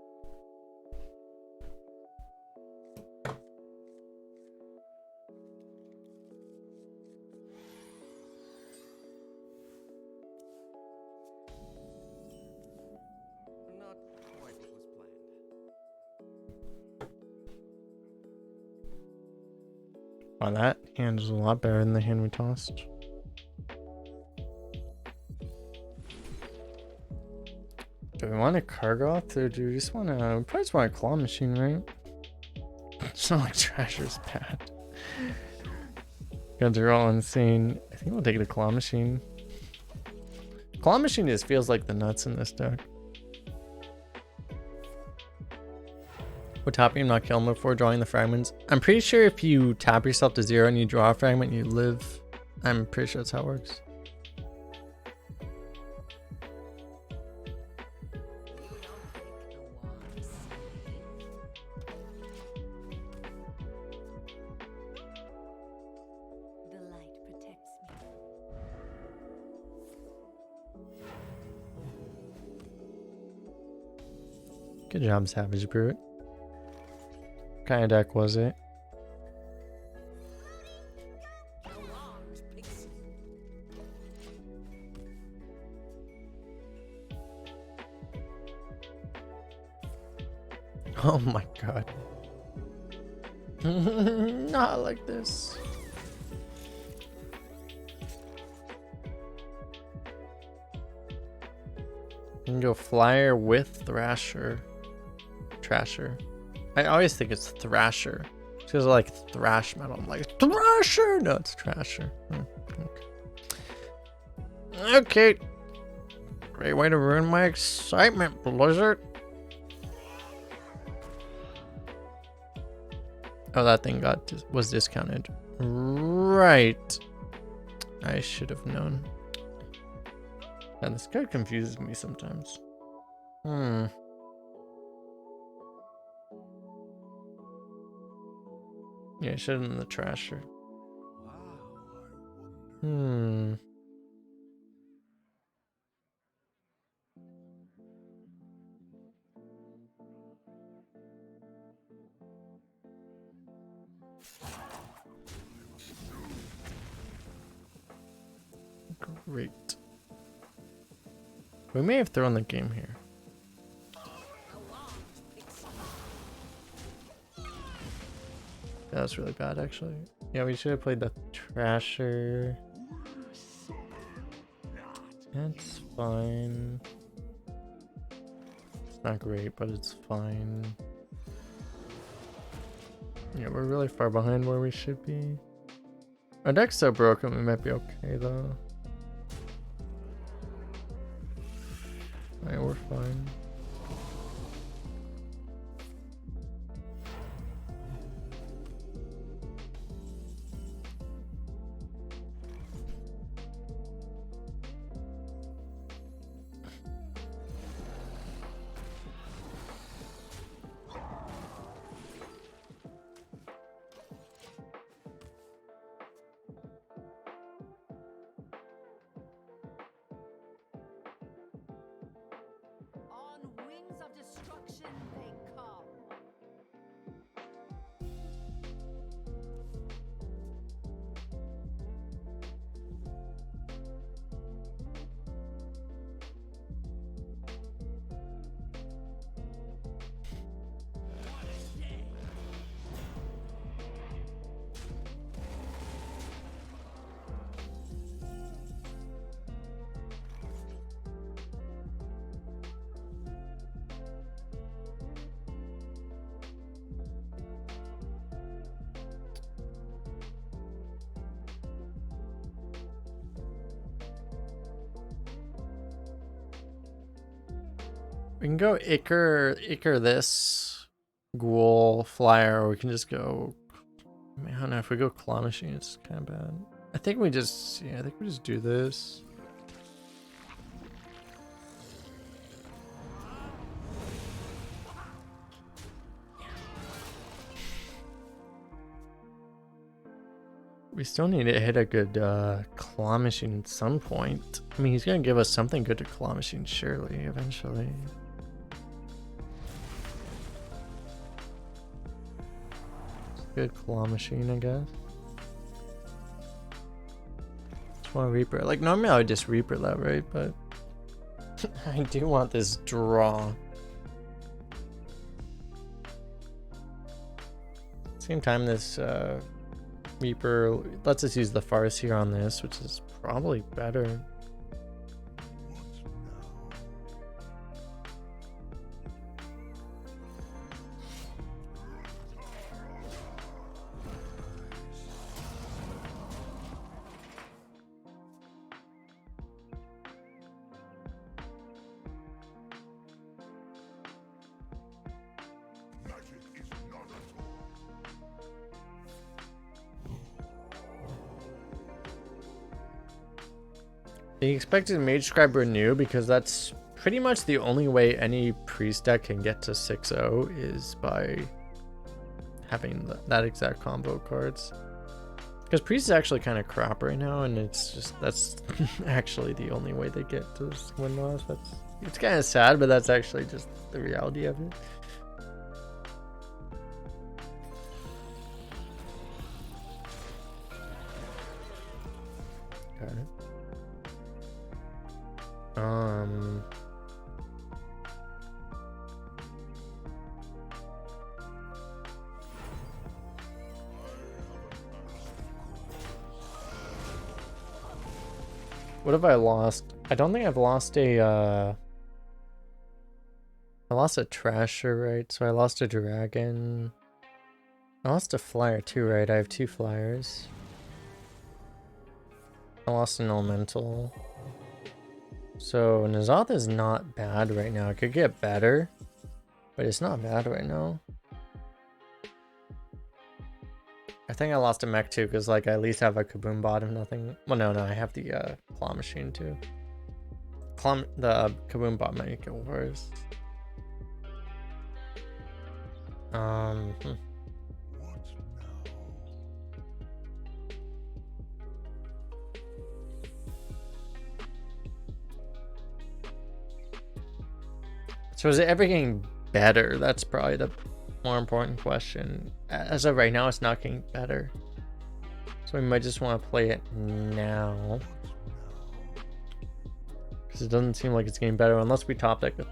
Not quite what was planned. Wow, that hand is a lot better than the hand we tossed. Do we want a Kargoth or do we just want to... We probably just want a claw machine, right? It's not like Trasher's bad. Guns are all insane. I think we'll take the claw machine. Claw machine just feels like the nuts in this deck. Would tapping not kill him before drawing the fragments? I'm pretty sure if you tap yourself to 0 and you draw a fragment, you live. I'm pretty sure that's how it works. Good job, Savage Brute. What kind of deck was it? Oh my god. Not like this. You can go Flyer with Thrasher. Trasher. I always think it's Thrasher. Because I like thrash metal. I'm like, Thrasher! No, it's Trasher. Okay. Great way to ruin my excitement, Blizzard. Oh, that thing was discounted. Right. I should have known. And this card confuses me sometimes. Yeah, I should have done the Trasher. Great. We may have thrown the game here. That was really bad, actually. Yeah, we should have played the Trasher. That's fine. It's not great, but it's fine. Yeah, we're really far behind where we should be. Our deck's so broken, we might be okay, though. Alright, we're fine. We can go Icar this Ghoul Flyer, or we can just go. I mean, I don't know, if we go Claw Machine, it's kind of bad. I think we just, yeah, I think we just do this. We still need to hit a good Claw Machine at some point. I mean, he's gonna give us something good to Claw Machine, surely, eventually. Good Claw Machine, I guess. Just want to Reaper. Like, normally I would just Reaper that, right? But I do want this draw. Same time, this Reaper lets us use the Farce here on this, which is probably better. The expected Mage Scribe renew, because that's pretty much the only way any priest deck can get to 6-0 is by having that exact combo of cards. Because priest is actually kind of crap right now, and it's just, that's actually the only way they get to win loss. It's kind of sad, but that's actually just the reality of it. Got it. What have I lost? I don't think I've lost a, I lost a Trasher, right? So I lost a Dragon. I lost a Flyer too, right? I have 2 Flyers. I lost an Elemental. So N'zoth is not bad right now. It could get better, but it's not bad right now. I think I lost a mech too, because like I at least have a Kaboom bot if nothing. Well, no, I have the Claw Machine too. The Kaboom bot might go worse. So is it ever getting better? That's probably the more important question. As of right now, it's not getting better. So we might just want to play it now. Because it doesn't seem like it's getting better unless we top deck with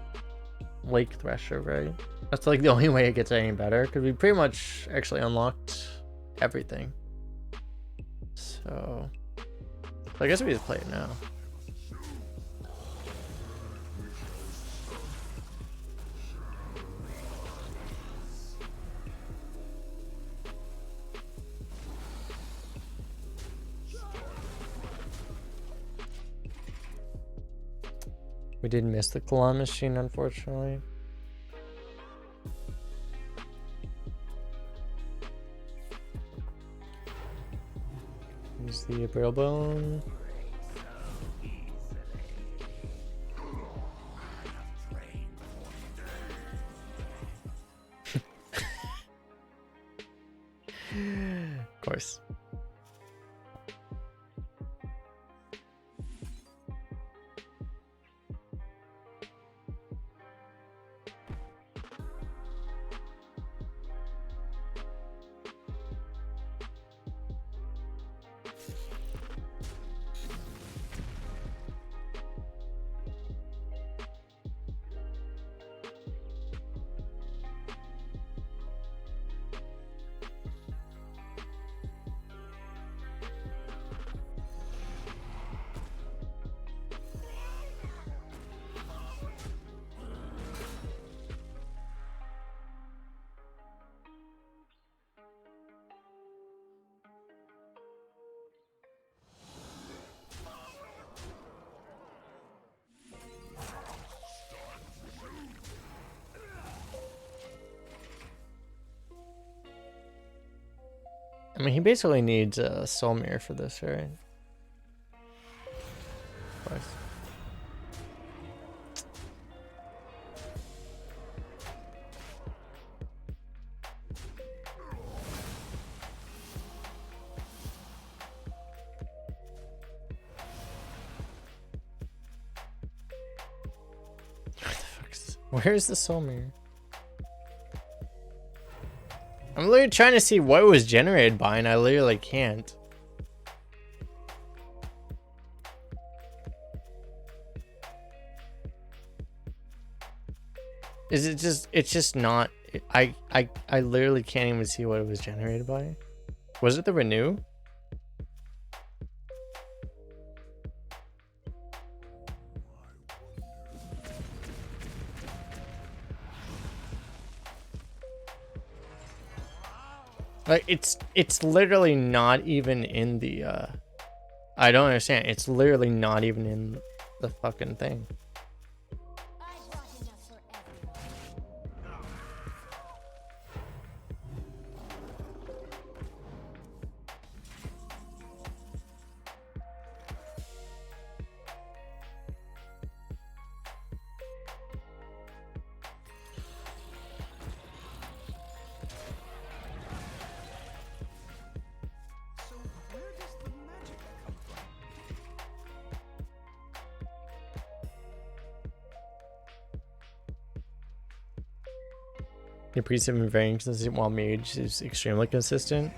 Lake Thresher, right? That's like the only way it gets any better. Because we pretty much actually unlocked everything. So I guess we just play it now. We did miss the Claw Machine, unfortunately. Use the Brittle Bone. Of course. I mean, he basically needs a soul mirror for this, right? Of course. Where's the soul mirror? I'm literally trying to see what it was generated by, and I literally can't. Is it just? It's just not. I literally can't even see what it was generated by. Was it the renew? Like it's literally not even in the I don't understand. It's literally not even in the fucking thing. Your priest have been very inconsistent while mage is extremely consistent.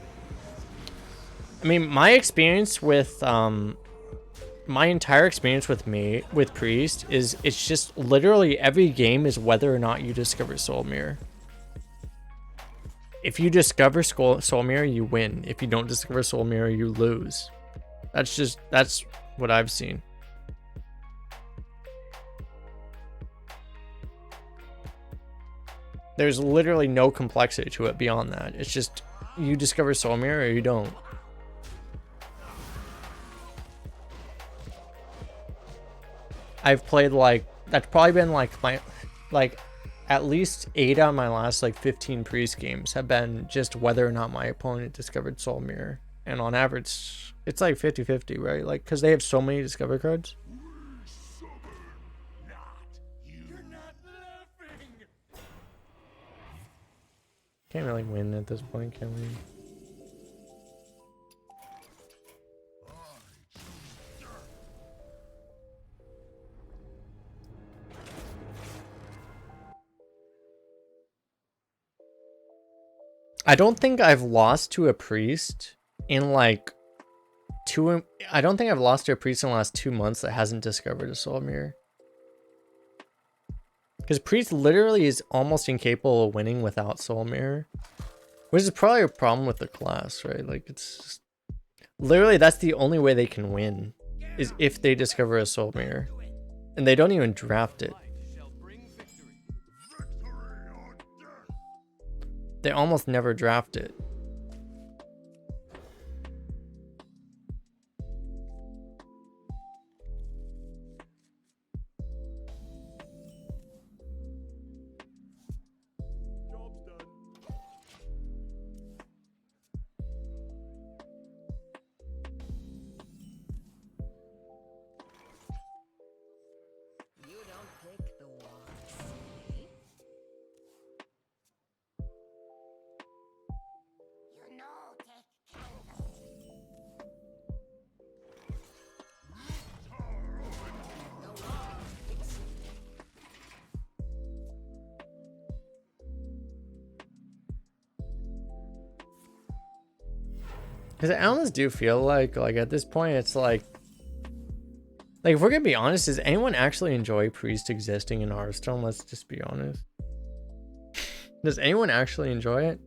I mean, my experience with my entire experience with priest is it's just literally every game is whether or not you discover soul mirror. If you discover soul mirror, you win. If you don't discover soul mirror, you lose. That's what I've seen. There's literally no complexity to it beyond that. It's just you discover soul mirror or you don't. I've played like that's probably been like my at least 8 out of my last like 15 priest games have been just whether or not my opponent discovered soul mirror. And on average it's like 50-50, right? Like because they have so many discover cards. Can't really win at this point, can we? I don't think I've lost to a priest in like I don't think I've lost to a priest in the last 2 months that hasn't discovered a soul mirror. Because priest literally is almost incapable of winning without soul mirror, which is probably a problem with the class, right? Like it's just, literally that's the only way they can win is if they discover a soul mirror, and they don't even draft it. They almost never draft it. Because I almost do feel like at this point it's like if we're gonna be honest, does anyone actually enjoy priest existing in Hearthstone? Let's just be honest. Does anyone actually enjoy it?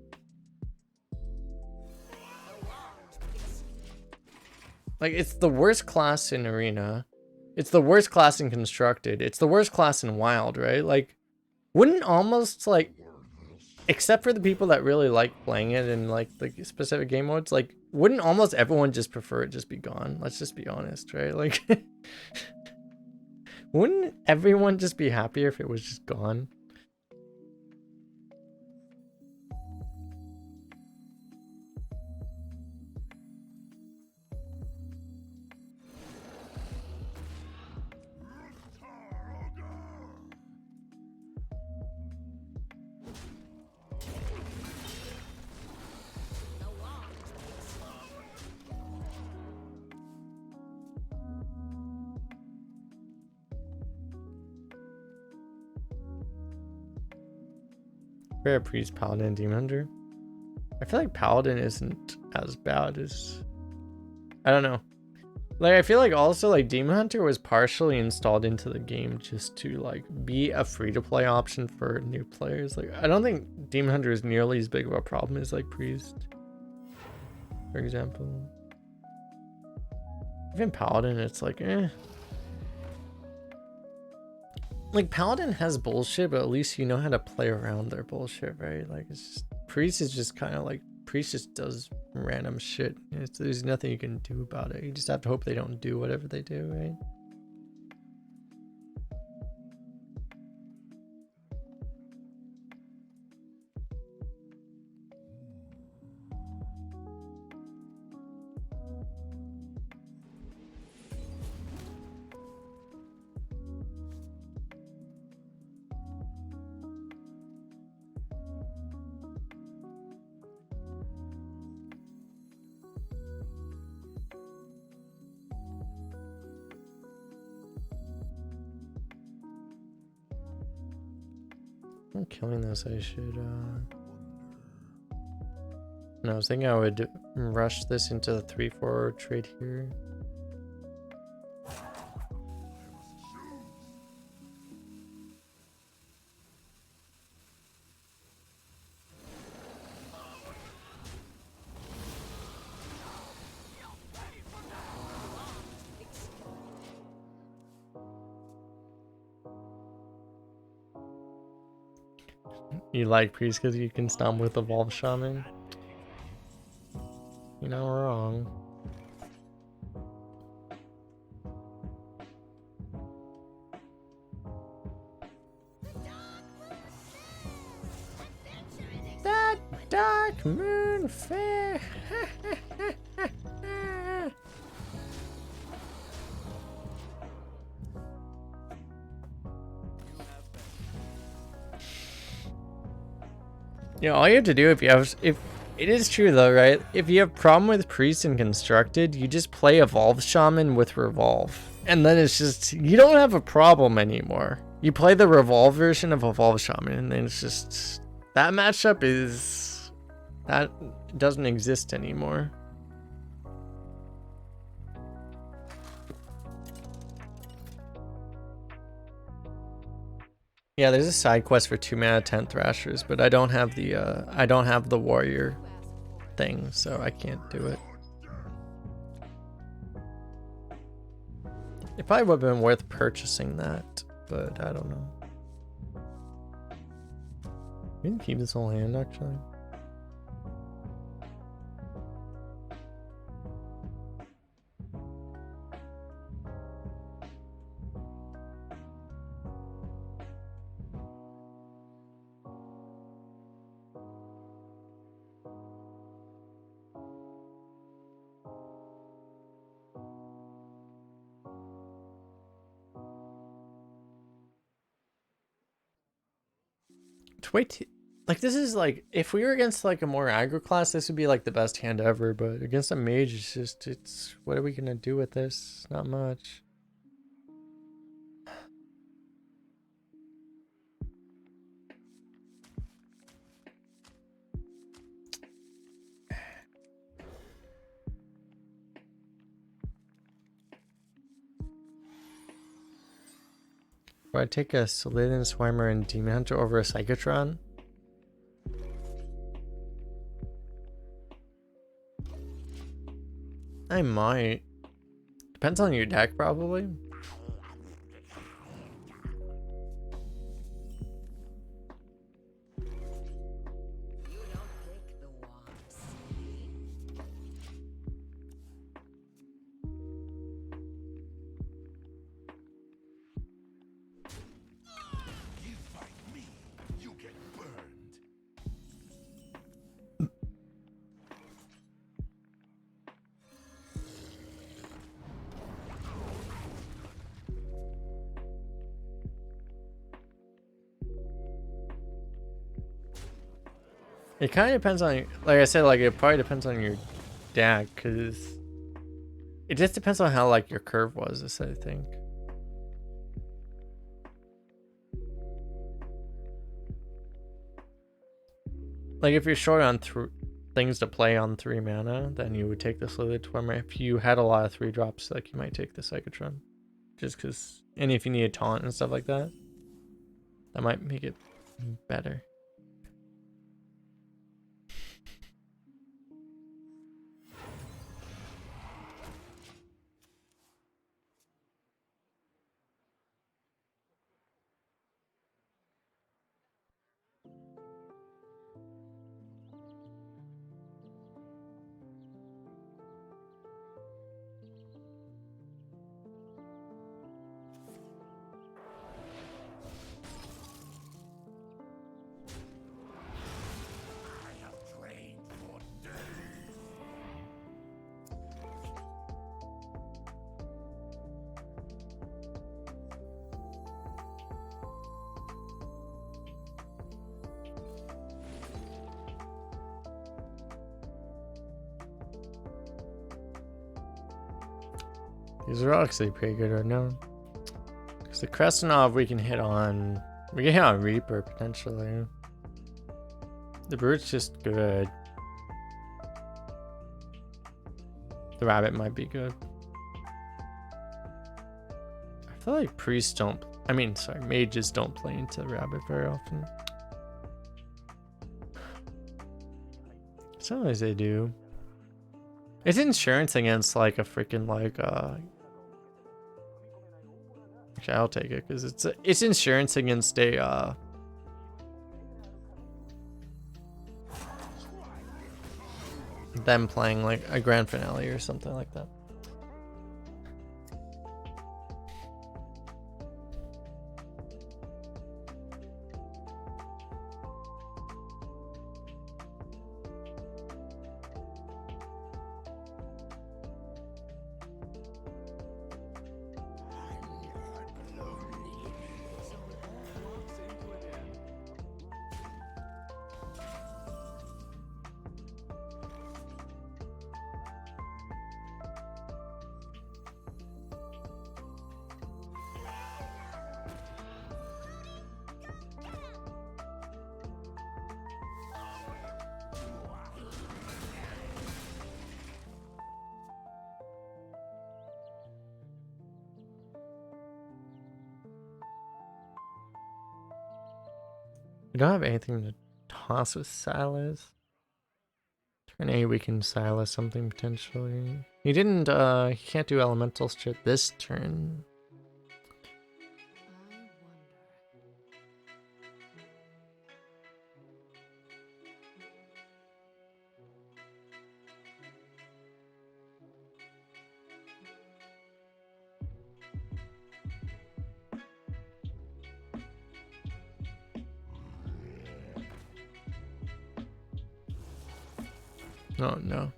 Like it's the worst class in Arena. It's the worst class in Constructed. It's the worst class in Wild, right? Like wouldn't almost like, except for the people that really like playing it in like the specific game modes, like wouldn't almost everyone just prefer it just be gone? Let's just be honest, right? Like wouldn't everyone just be happier if it was just gone? Rare Priest, Paladin, Demon Hunter. I feel like Paladin isn't as bad as... I don't know. Like, I feel like also, like, Demon Hunter was partially installed into the game just to, like, be a free-to-play option for new players. Like, I don't think Demon Hunter is nearly as big of a problem as, like, Priest, for example. Even Paladin, it's like, eh. Like, Paladin has bullshit, but at least you know how to play around their bullshit, right? Like, it's just... Priest is just kind of like... Priest just does random shit. There's nothing you can do about it. You just have to hope they don't do whatever they do, right? I'm killing this. I should, No, I was thinking I would rush this into the 3-4 trade here. You like Priest because you can stomp with Evolve Shaman? You're not wrong. That Darkmoon Faire. You know, all you have to do if it is true though, right? If you have problem with Priest and Constructed, you just play Evolve Shaman with Revolve. And then it's just, you don't have a problem anymore. You play the Revolve version of Evolve Shaman and then it's just, that matchup is, that doesn't exist anymore. Yeah, there's a side quest for 2 mana 10 Thrashers, but I don't have the warrior thing, so I can't do it. It probably would have been worth purchasing that, but I don't know. We can keep this whole hand actually. Wait, like this is like, if we were against like a more aggro class, this would be like the best hand ever, but against a mage, it's just, it's, what are we gonna do with this? Not much. Would I take a Solidin Swimer and Demon Hunter over a Psychotron? I might. Depends on your deck, probably. It kind of depends on, like I said, like it probably depends on your deck, because it just depends on how like your curve was, I think. Like if you're short on things to play on 3 mana, then you would take the Slither Twimmer. If you had a lot of 3 drops, like you might take the Psychotron. Just because, and if you need a taunt and stuff like that, that might make it better. These are actually pretty good right now. Because the Krestenov we can hit on Reaper potentially. The Brute's just good. The Rabbit might be good. I feel like priests don't, mages don't play into Rabbit very often. Sometimes they do. It's insurance against like a freaking actually I'll take it because it's insurance against a them playing like a grand finale or something like that. We don't have anything to toss with Silas. Turn A, we can Silas something potentially. He didn't, he can't do elemental shit this turn. Oh no.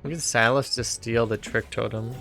Look at Silas to steal the Trick Totem.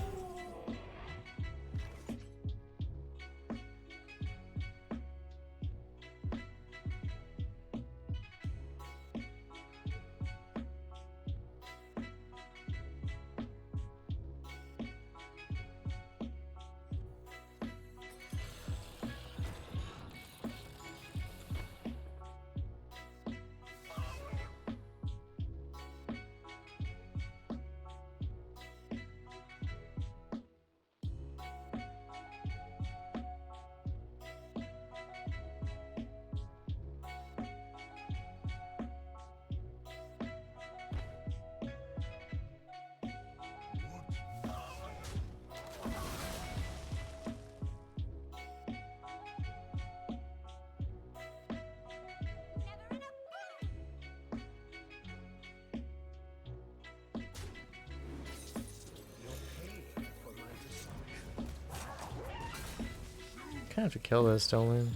Kind of have to kill this, don't we?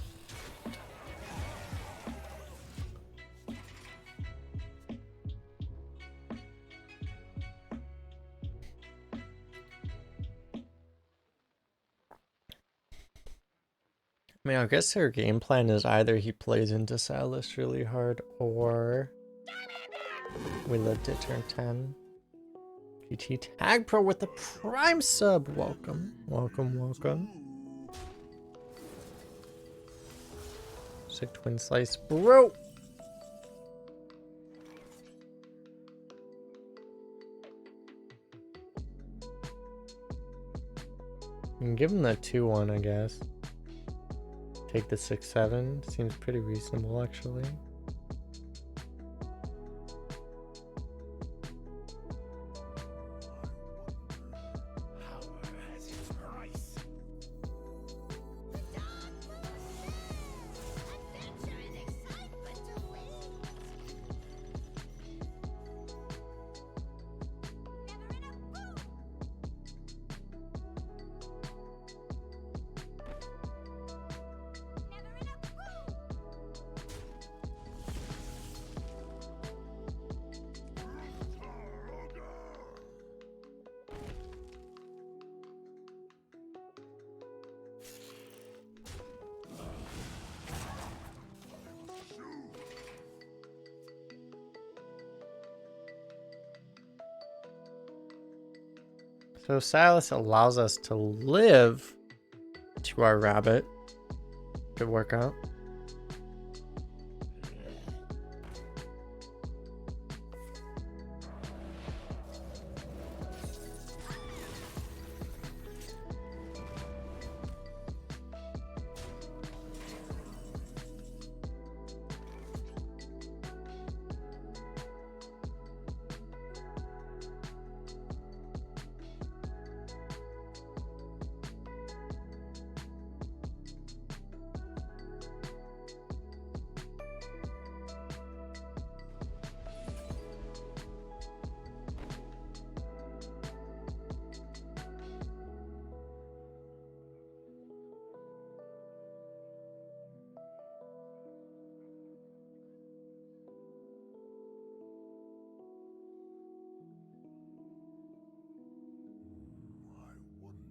I mean, I guess her game plan is either he plays into Silas really hard or we lived at turn 10. GT Tag Pro with the Prime sub. Welcome, welcome, welcome. Sick twin slice, bro. You can give him the 2-1, I guess. Take the 6-7. Seems pretty reasonable, actually. Power has its price. Adventure and excitement await. Never in a boom. Never in a boom. So Silas allows us to live to our rabbit. Good workout. I wonder.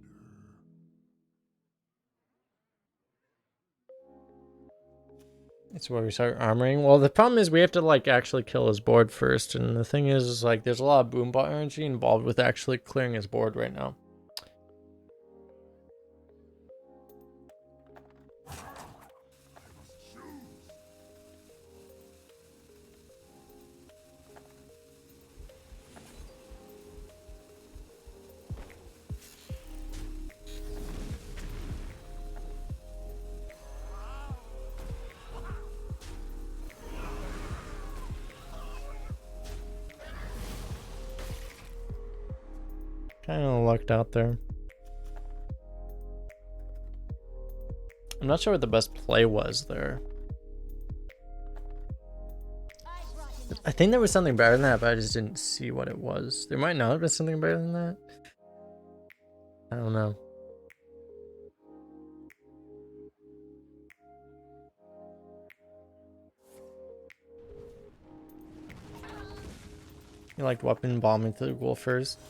It's where we start armoring. Well, the problem is we have to like actually kill his board first, and the thing is like there's a lot of boombot energy involved with actually clearing his board right now. Kind of lucked out there. I'm not sure what the best play was there. I think there was something better than that, but I just didn't see what it was. There might not have been something better than that. I don't know. You liked weapon bombing through the ghoul first.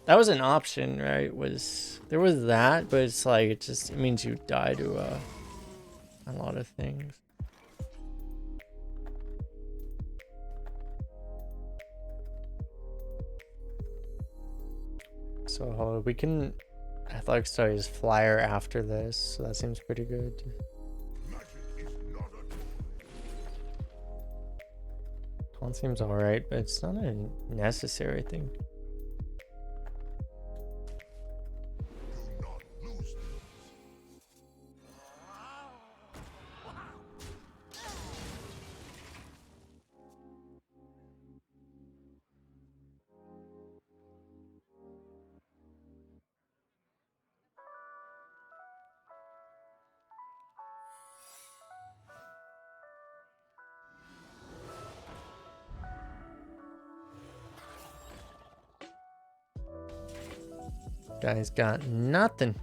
That was an option, right? There was that, but it's like it means you die to a lot of things. So we can athletic studies flyer after this, so that seems pretty good. Magic is not a toy. Con seems alright, but it's not a necessary thing. Do not lose this. Guy's got nothing.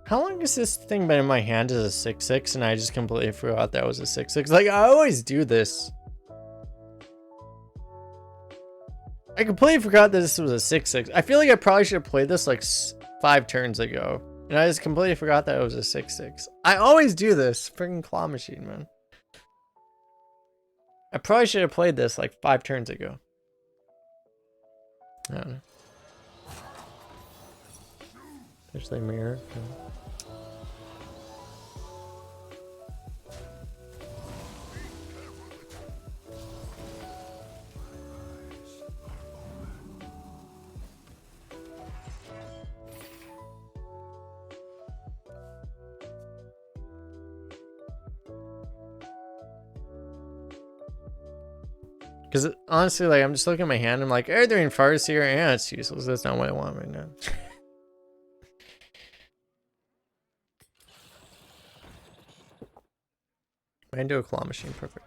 How long has this thing been in my hand as a 6/6 and I just completely forgot that was a 6/6? Like, I always do this. I completely forgot that this was a 6-6. I feel like I probably should have played this like 5 turns ago. And I just completely forgot that it was a 6-6. I always do this. Freaking claw machine, man. I probably should have played this like 5 turns ago. I don't know. There's the mirror. Because honestly, like, I'm just looking at my hand. I'm like, are there any fires here? Yeah, it's useless. That's not what I want right now. I can do a claw machine. Perfect.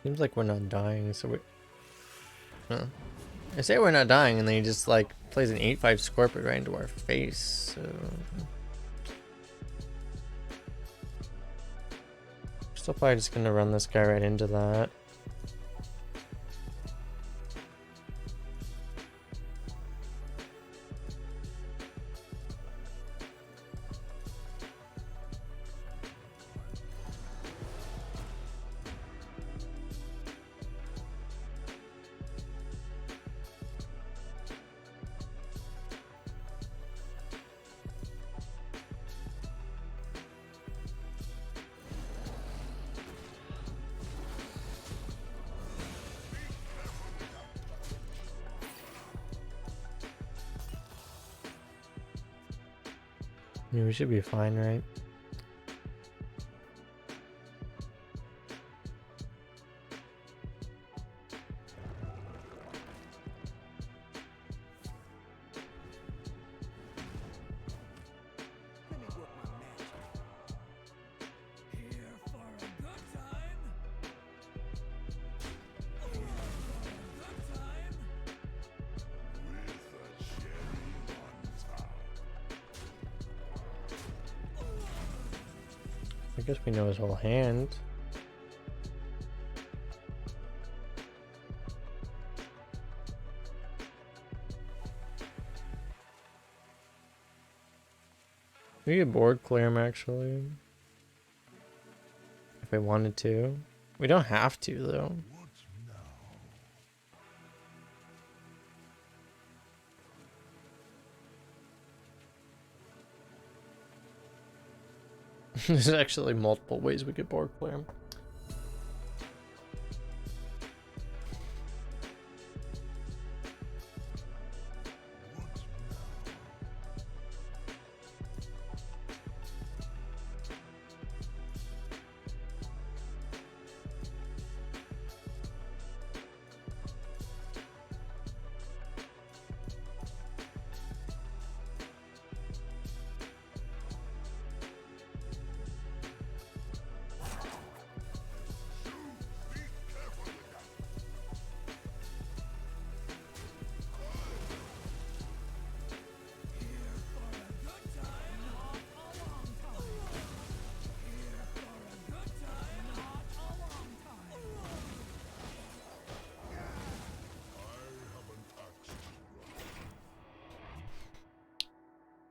Seems like we're not dying, so we... Huh. I say we're not dying, and then he just, like, plays an 8-5 Scorpion right into our face, so... Still probably just gonna run this guy right into that. Yeah, we should be fine, right? Let me work my magic. Here for a good time. Here for a good time. With a cherry on top. I guess we know his whole hand. We could board clear him actually. If we wanted to. We don't have to though. What now? There's actually multiple ways we could board clear him.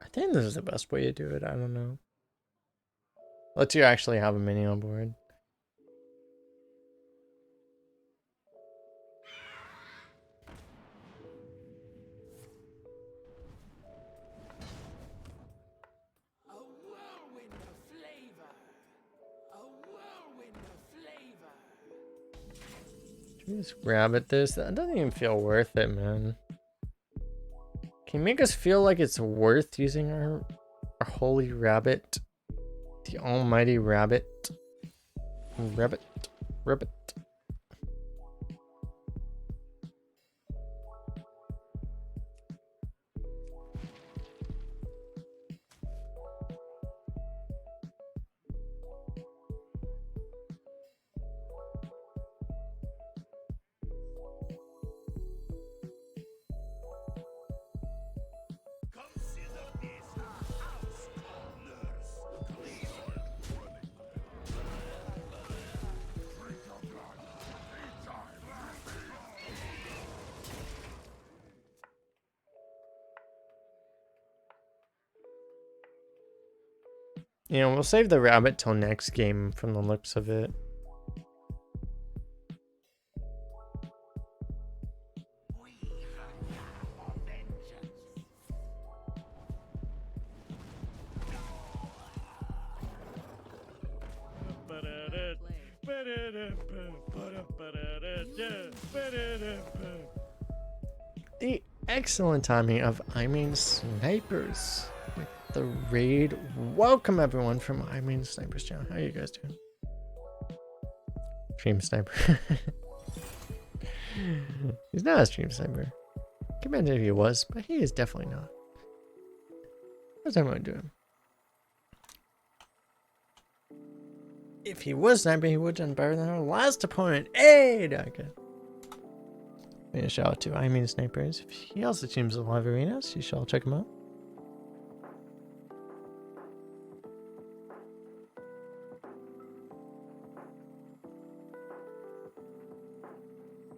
I think this is the best way to do it. I don't know. Let's you actually have a mini on board. A whirlwind of flavor. A whirlwind of flavor. Should we just grab at this? That doesn't even feel worth it, man. Can you make us feel like it's worth using our holy rabbit? The almighty rabbit. Rabbit. Rabbit. Consider this a house, nurse. Please aren't running. You know, we'll save the rabbit till next game from the looks of it. The excellent timing of snipers with the raid. Welcome everyone from snipers channel. How are you guys doing? Stream sniper. He's not a stream sniper. Can imagine if he was, but he is definitely not. How's everyone doing? If he was sniping, he would have done better than our last opponent. Hey, Daka. A shout out to snipers. If he also streams live arenas, you shall check him out.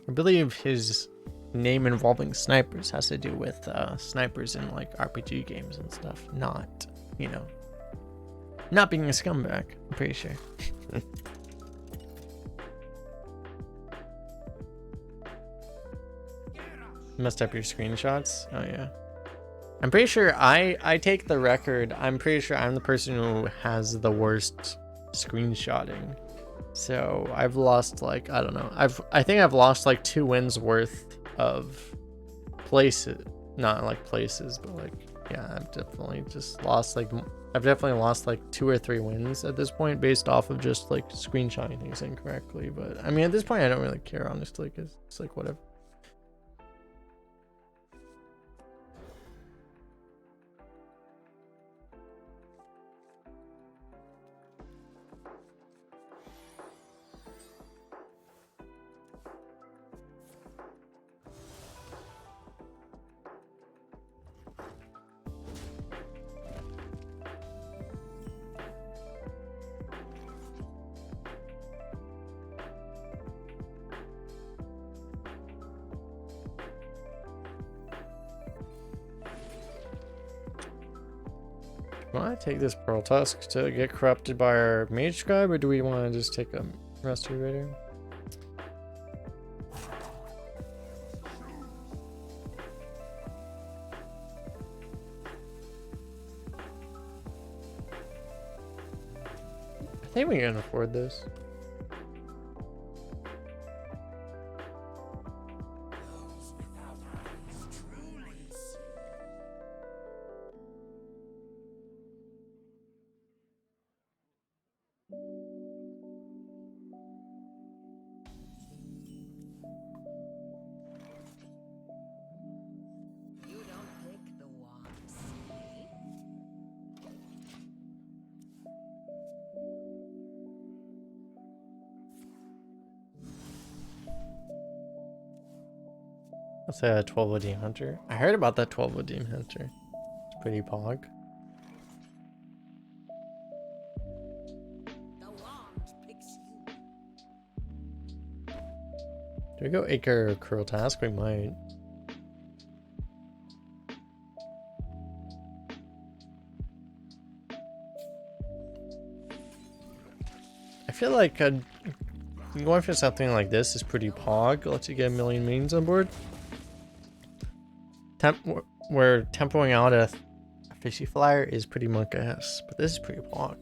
I believe his name involving snipers has to do with snipers in like RPG games and stuff, not, you know, not being a scumbag. I'm pretty sure. Messed up your screenshots. Oh yeah, I'm pretty sure I take the record. I'm pretty sure I'm the person who has the worst screenshotting. So I've lost like, I don't know, I think I've lost like 2 wins worth of places, not like places, but like, yeah, I've definitely lost like 2 or 3 wins at this point based off of just like screenshotting things incorrectly. But I mean, at this point I don't really care, honestly, because it's like whatever. Want to take this Pearl Tusk to get corrupted by our Mage Scribe, or do we want to just take a Restorator? I think we can afford this. Let's say a 12 Odim Hunter. I heard about that 12 Odim Hunter. It's pretty pog. The wand picks you. Do we go Acre or Cruel Task? We might. I feel like going for something like this is pretty pog. Lets you get 1 million minions on board. Where tempoing out a fishy flyer is pretty monk-ass, but this is pretty pog.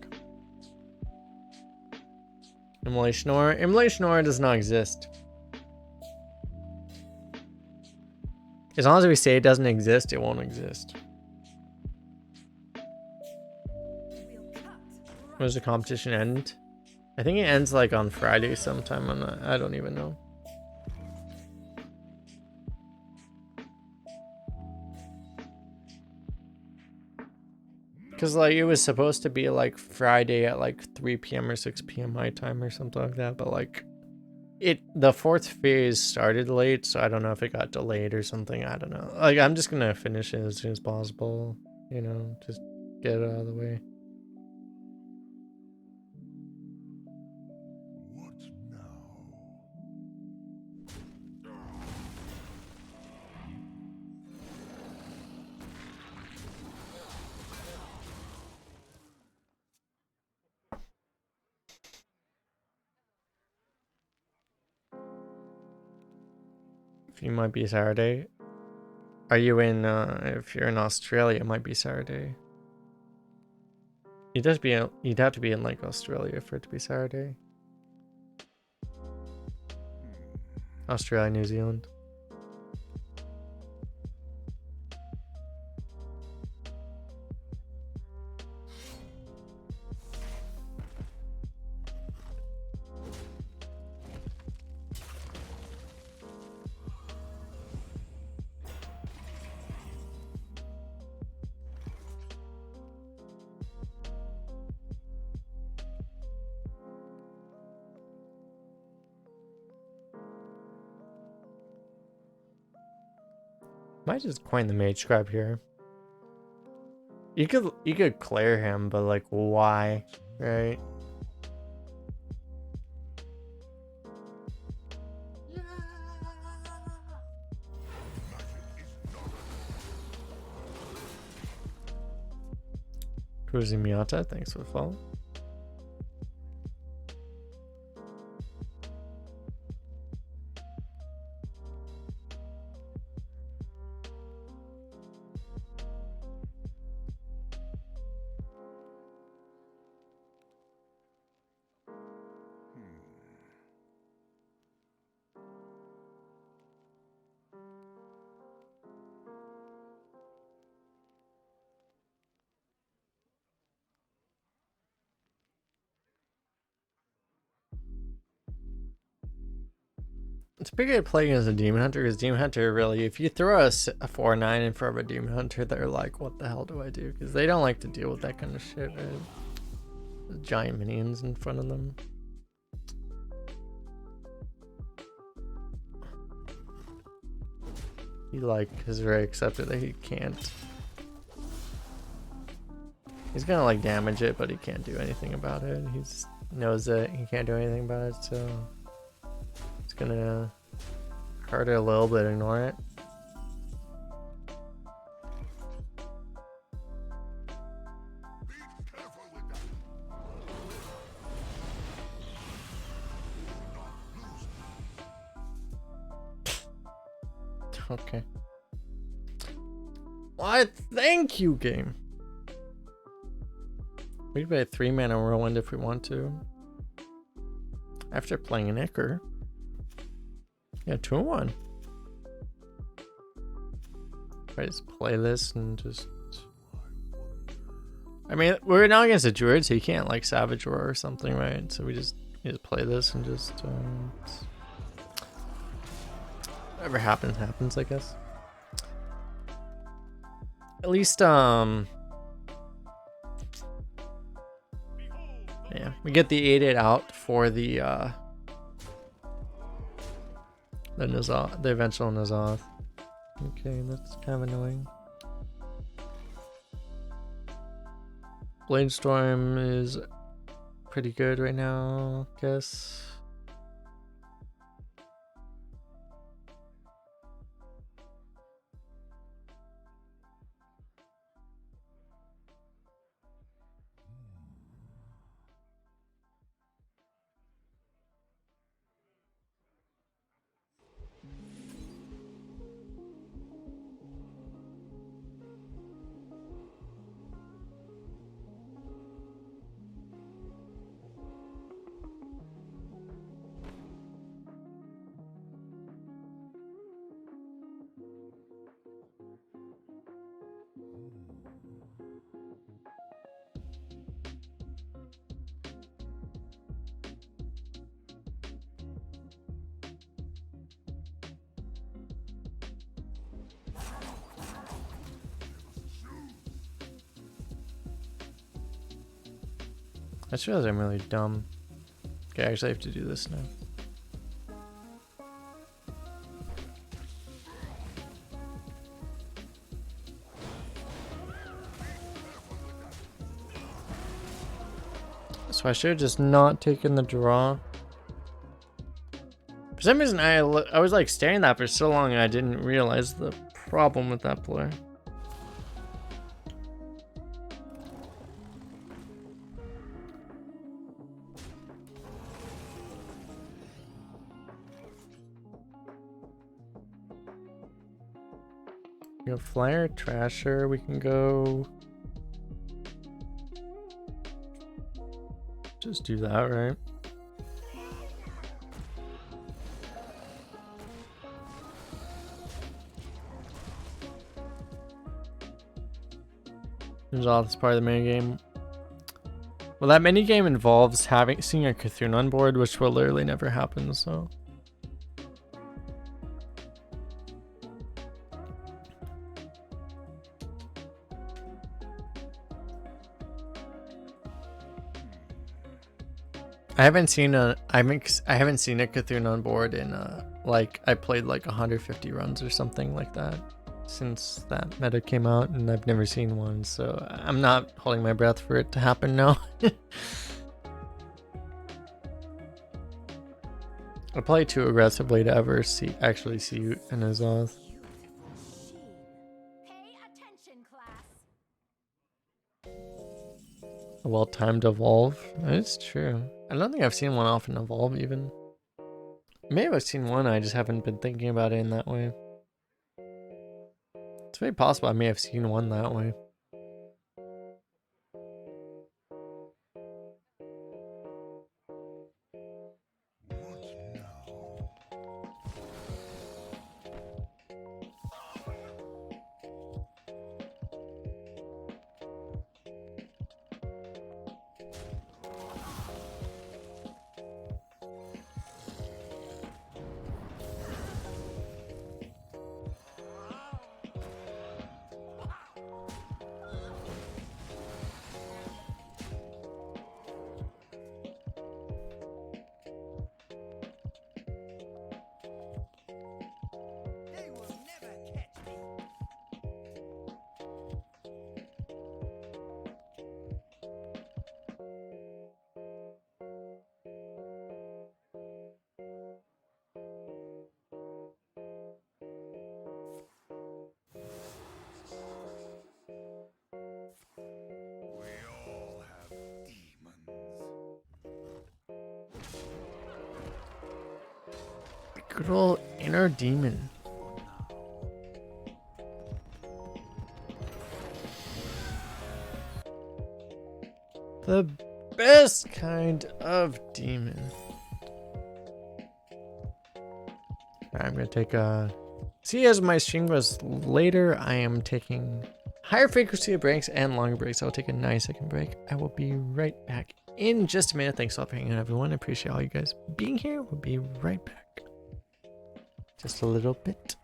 Immolation Aura. Immolation Aura does not exist. As long as we say it doesn't exist, it won't exist. When does the competition end? I think it ends like on Friday sometime. I don't even know. Because like it was supposed to be like Friday at like 3 p.m. or 6 p.m. my time or something like that, but like the 4th phase started late, so I don't know if it got delayed or something. I don't know. Like I'm just gonna finish it as soon as possible, you know, just get it out of the way. What now? you might be Saturday. Are you in, if you're in Australia, it might be Saturday. You'd have to be in like Australia for it to be Saturday. Australia, New Zealand. Might just coin the mage grab here. You could clear him, but like why, right? Cruising Miata, thanks for the follow. It's pretty good playing as a Demon Hunter, because Demon Hunter really, if you throw a 4/9 in front of a Demon Hunter, they're like, what the hell do I do? Because they don't like to deal with that kind of shit, right? Giant minions in front of them. He like has very accepted that he can't. He's gonna like damage it, but he can't do anything about it. He knows that he can't do anything about it, so it's gonna hurt it a little bit, ignore it. Okay. What? Thank you, game. We can play a 3-mana whirlwind if we want to. After playing an Ichor. Yeah, 2-1. I just play this and just. I mean, we're not against a druid, so you can't like Savage Roar or something, right? So we just play this and just. Whatever happens, happens, I guess. At least, yeah, we get the 8/8 out for the N'zoth, the eventual N'zoth. Okay, that's kind of annoying. Bladestorm is pretty good right now, I guess. I just realized I'm really dumb. Okay, I actually have to do this now. So I should have just not taken the draw. For some reason, I was like staring at that for so long and I didn't realize the problem with that play. We go Flyer, Trasher. We can go. Just do that, right? N'zoth is part of the minigame. Well, that minigame involves seeing a Cthulhu on board, which will literally never happen, so. I haven't seen a Cthulhu on board in like I played like 150 runs or something like that since that meta came out, and I've never seen one, so I'm not holding my breath for it to happen now. I play too aggressively to ever actually see an N'zoth. Beautiful sheen. Pay attention, class. A well-timed evolve. It's true. I don't think I've seen one often evolve even. Maybe I've seen one, I just haven't been thinking about it in that way. It's very possible I may have seen one that way. What now? They will never catch me. We all have demons. Good old inner demon. The best kind of demon. I'm gonna take a. See, as my stream goes later, I am taking higher frequency of breaks and longer breaks. I'll take a 9-second break. I will be right back in just a minute. Thanks a lot for hanging out, everyone. I appreciate all you guys being here. We'll be right back. Just a little bit.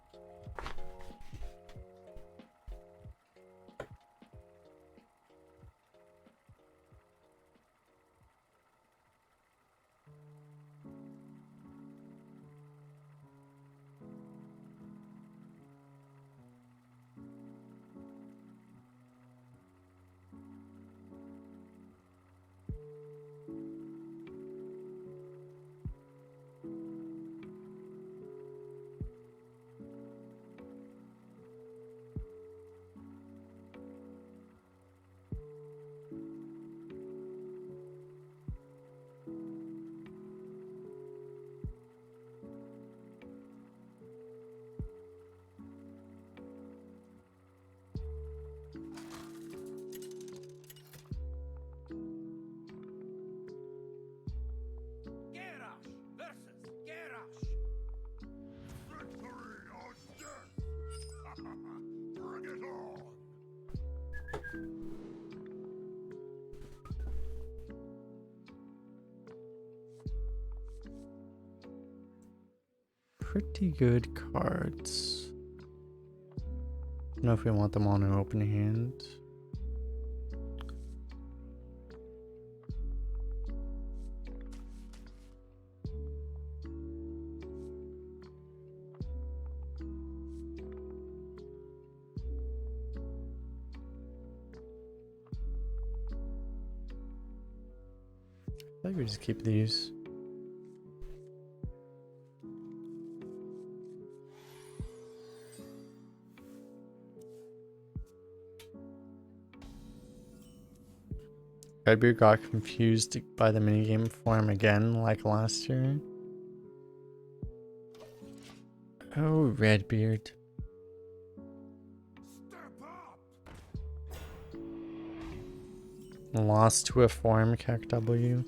Garrosh versus Garrosh. Victory or death! Bring it on! Pretty good cards. I don't know if we want them on an open hand. I think we just keep these. Redbeard got confused by the minigame form again, like last year. Oh, Redbeard. Lost to a form, CAC W.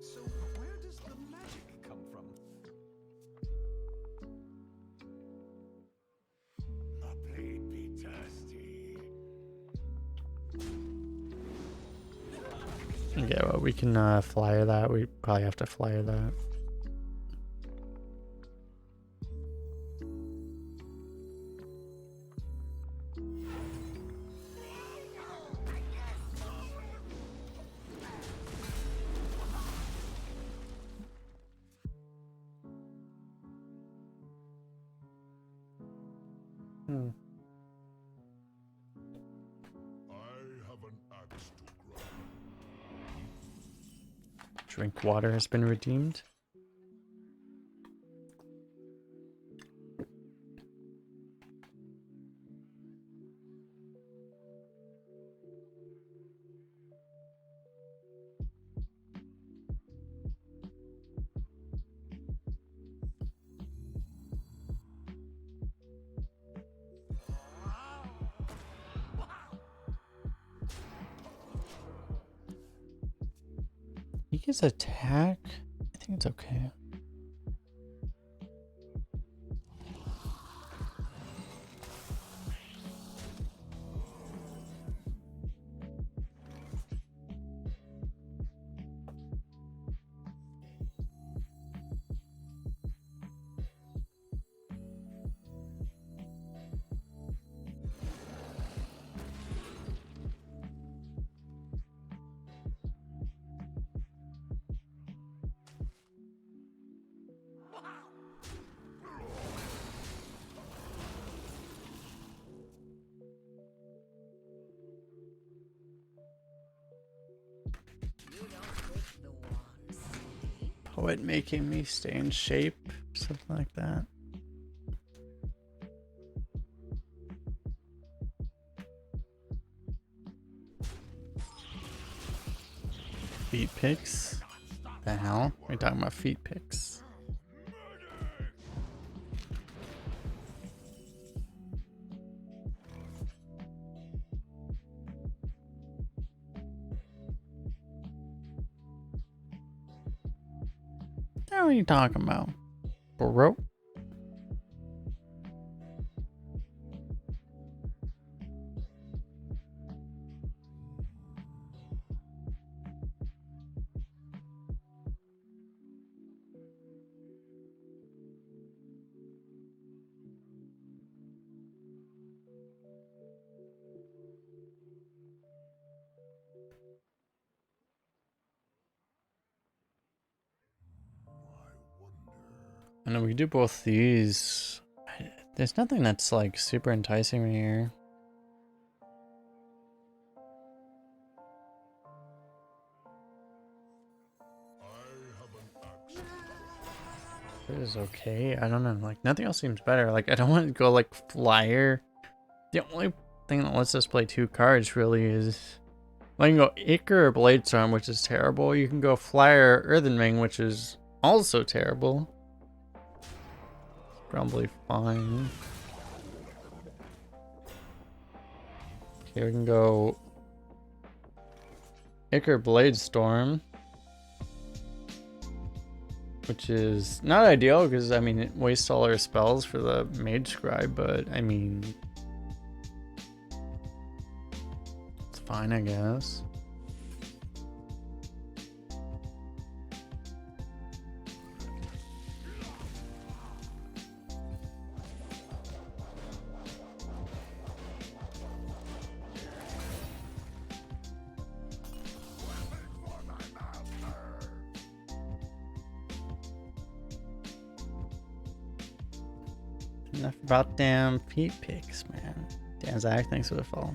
So where does the magic come from? My blade be thirsty. Yeah, well, we can flyer that. We probably have to flyer that. Hmm. I have an axe to grind. Drink water has been redeemed. He gets attack. I think it's okay. You don't pick the wands. Poet making me stay in shape, something like that. Feet picks? The hell? We're talking about feet picks. What are you talking about, bro? I know we do both these. There's nothing that's like super enticing right here. I have an axe. It is okay. I don't know. Like nothing else seems better. Like I don't want to go like flyer. The only thing that lets us play 2 cards really is, well, you can go Ichor or Bladestorm, which is terrible. You can go Flyer or Earthenring, which is also terrible. Probably fine. Okay, we can go Ichor Bladestorm, which is not ideal because I mean it wastes all our spells for the Mage Scribe, but I mean it's fine, I guess. Enough about damn feet picks, man. Dan Zach, thanks for the follow.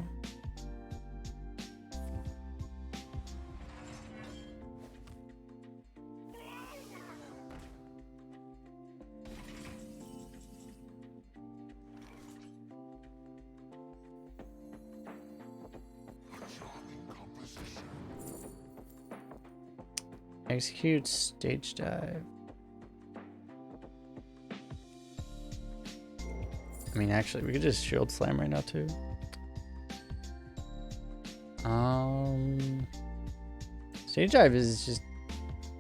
Charming composition. Execute stage dive. I mean, actually, we could just shield slam right now too. Stage dive is just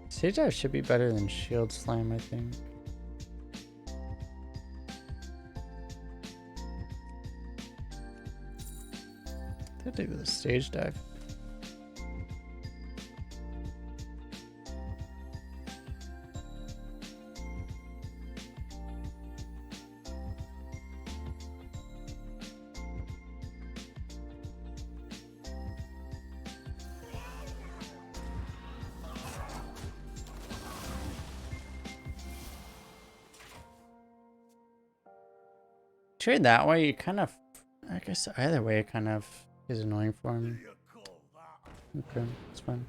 stage dive should be better than shield slam, I think. I'll take the stage dive. Trade that way, you kind of, I guess either way it kind of is annoying for him. Okay, that's fine.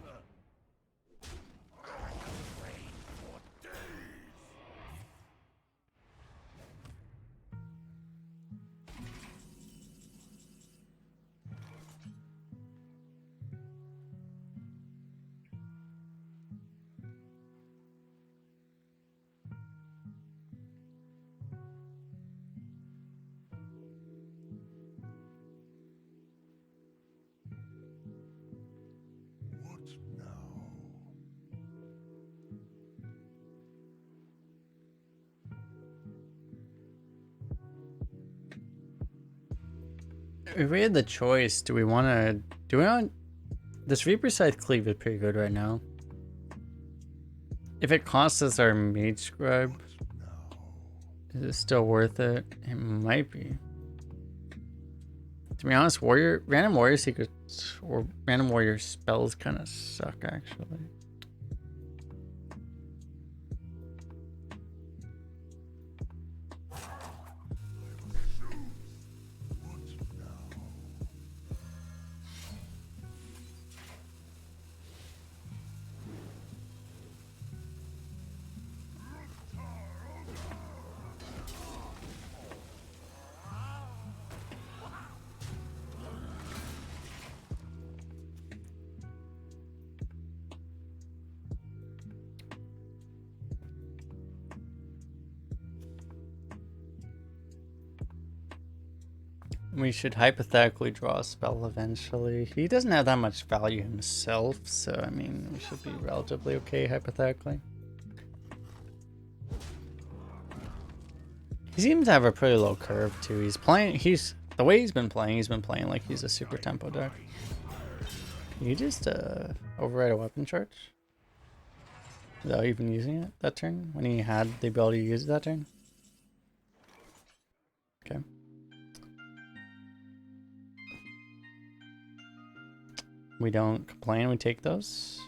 If we had the choice, do we want this Reaper Scythe Cleave is pretty good right now. If it costs us our Mage Scribe, is it still worth it? It might be. To be honest, random warrior secrets or random warrior spells kind of suck actually. We should hypothetically draw a spell eventually. He doesn't have that much value himself, so I mean, we should be relatively okay hypothetically. He seems to have a pretty low curve too. The way he's been playing like he's a super tempo deck. Can you just override a weapon charge without even using it that turn when he had the ability to use it that turn? Okay. We don't complain, we take those.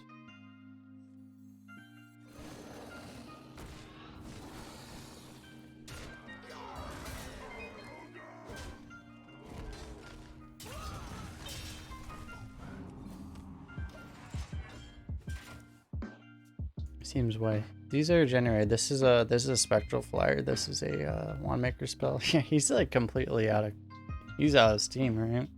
Seems way. These are generated. This is a spectral flyer. This is a wand maker spell. Yeah, he's like completely out of steam, right?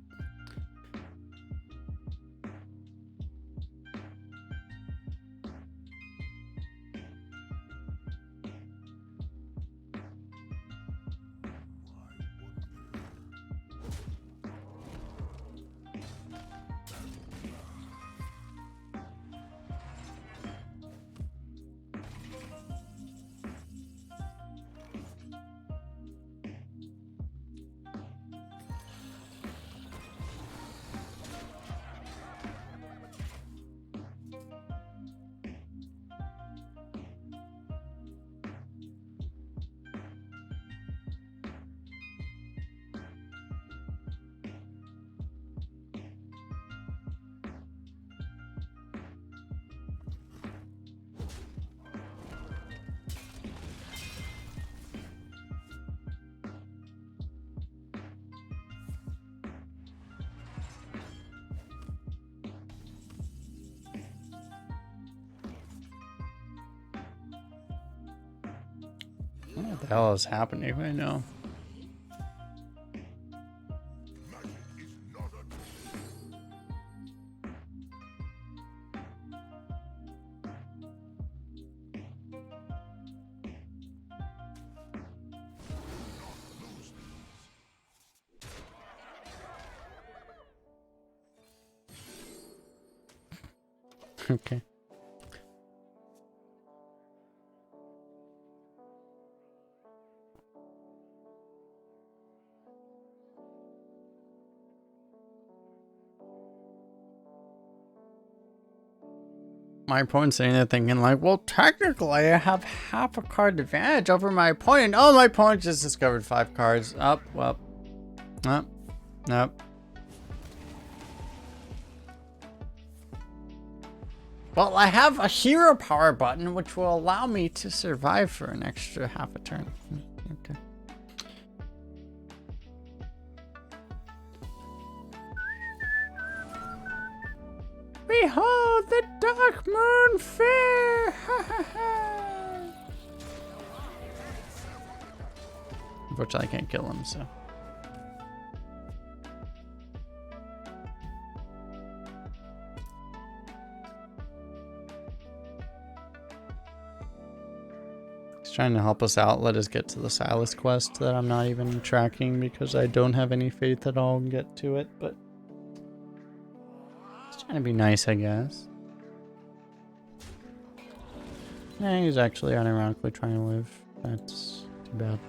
What the hell is happening right now? Okay. My opponent's sitting there thinking like, well, technically I have half a card advantage over my opponent. Oh, my opponent just discovered 5 cards. Up, well, up, up. Well, I have a hero power button, which will allow me to survive for an extra half a turn. Okay. Behold the Darkmoon Faire! Ha ha ha! Unfortunately, I can't kill him, so. He's trying to help us out, let us get to the Silas quest that I'm not even tracking because I don't have any faith that I'll get to it, but. Trying to be nice, I guess. Yeah, he's actually unironically trying to live. That's too bad.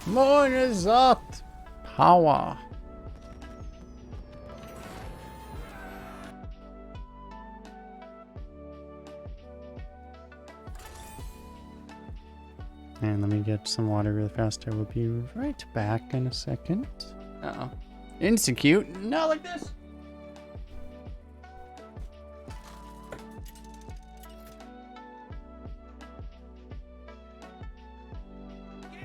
More N'zoth power. And let me get some water really fast. I will be right back in a second. Uh-oh. Insecute? Not like this! Bring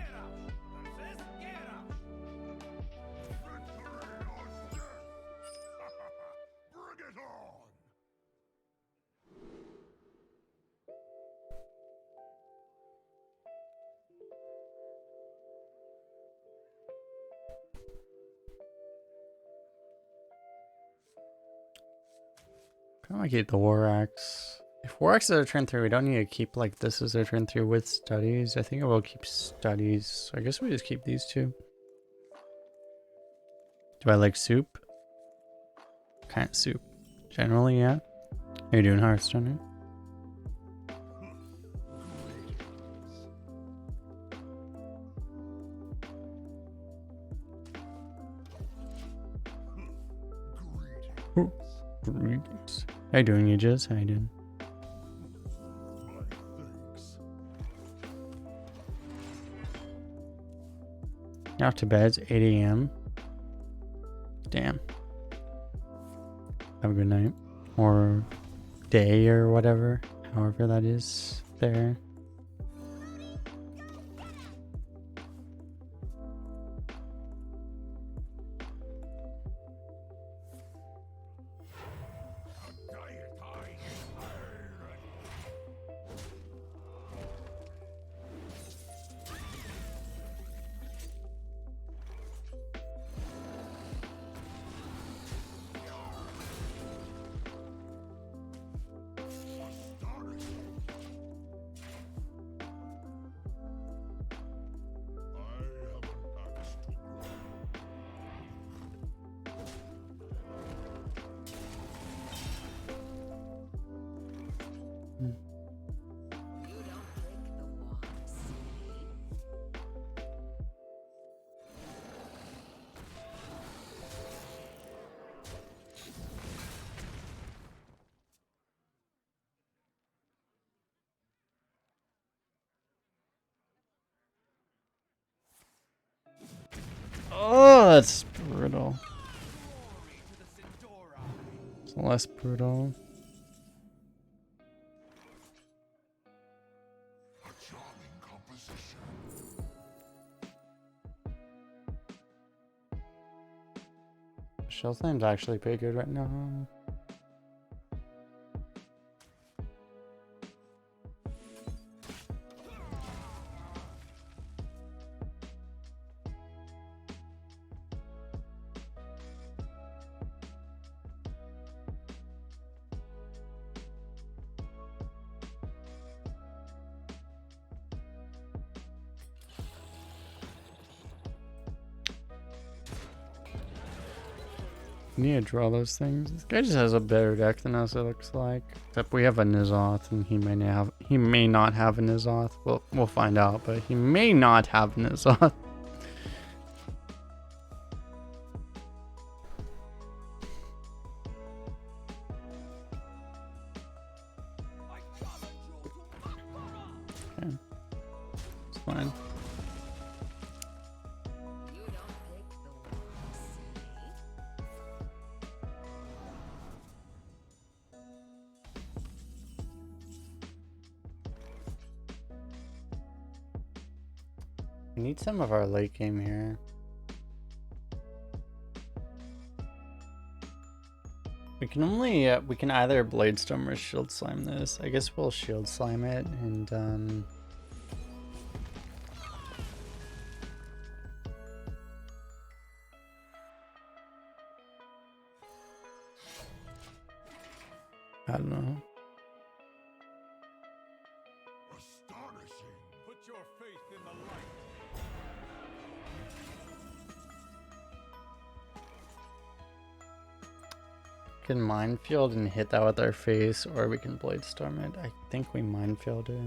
it on! I want to keep the War Axe. If War Axe is our turn 3, we don't need to keep like this as our turn 3 with studies. I think I will keep studies. So I guess we just keep these 2. Do I like soup? Kind of soup. Generally, yeah. Are you doing Hearthstone? Right? Greetings. How you doing, you Jizz? How you doing? Out to bed. It's 8 a.m. Damn. Have a good night. Or day or whatever. However that is there. Oh, that's brutal. It's less brutal. A charming composition. Shellslam's actually pretty good right now. We need to draw those things. This guy just has a better deck than us, it looks like. Except we have a N'zoth, and he may not have a N'zoth. We'll find out, but he may not have a N'zoth. Okay. It's fine. You don't pick the wand, We need some of our late game here. We can only we can either Bladestorm or Shield Slime this. I guess we'll Shield Slime it and I don't know. Astonishing. Put your faith in the light. We can Minefield and hit that with our face, or we can Bladestorm it. I think we Minefield it.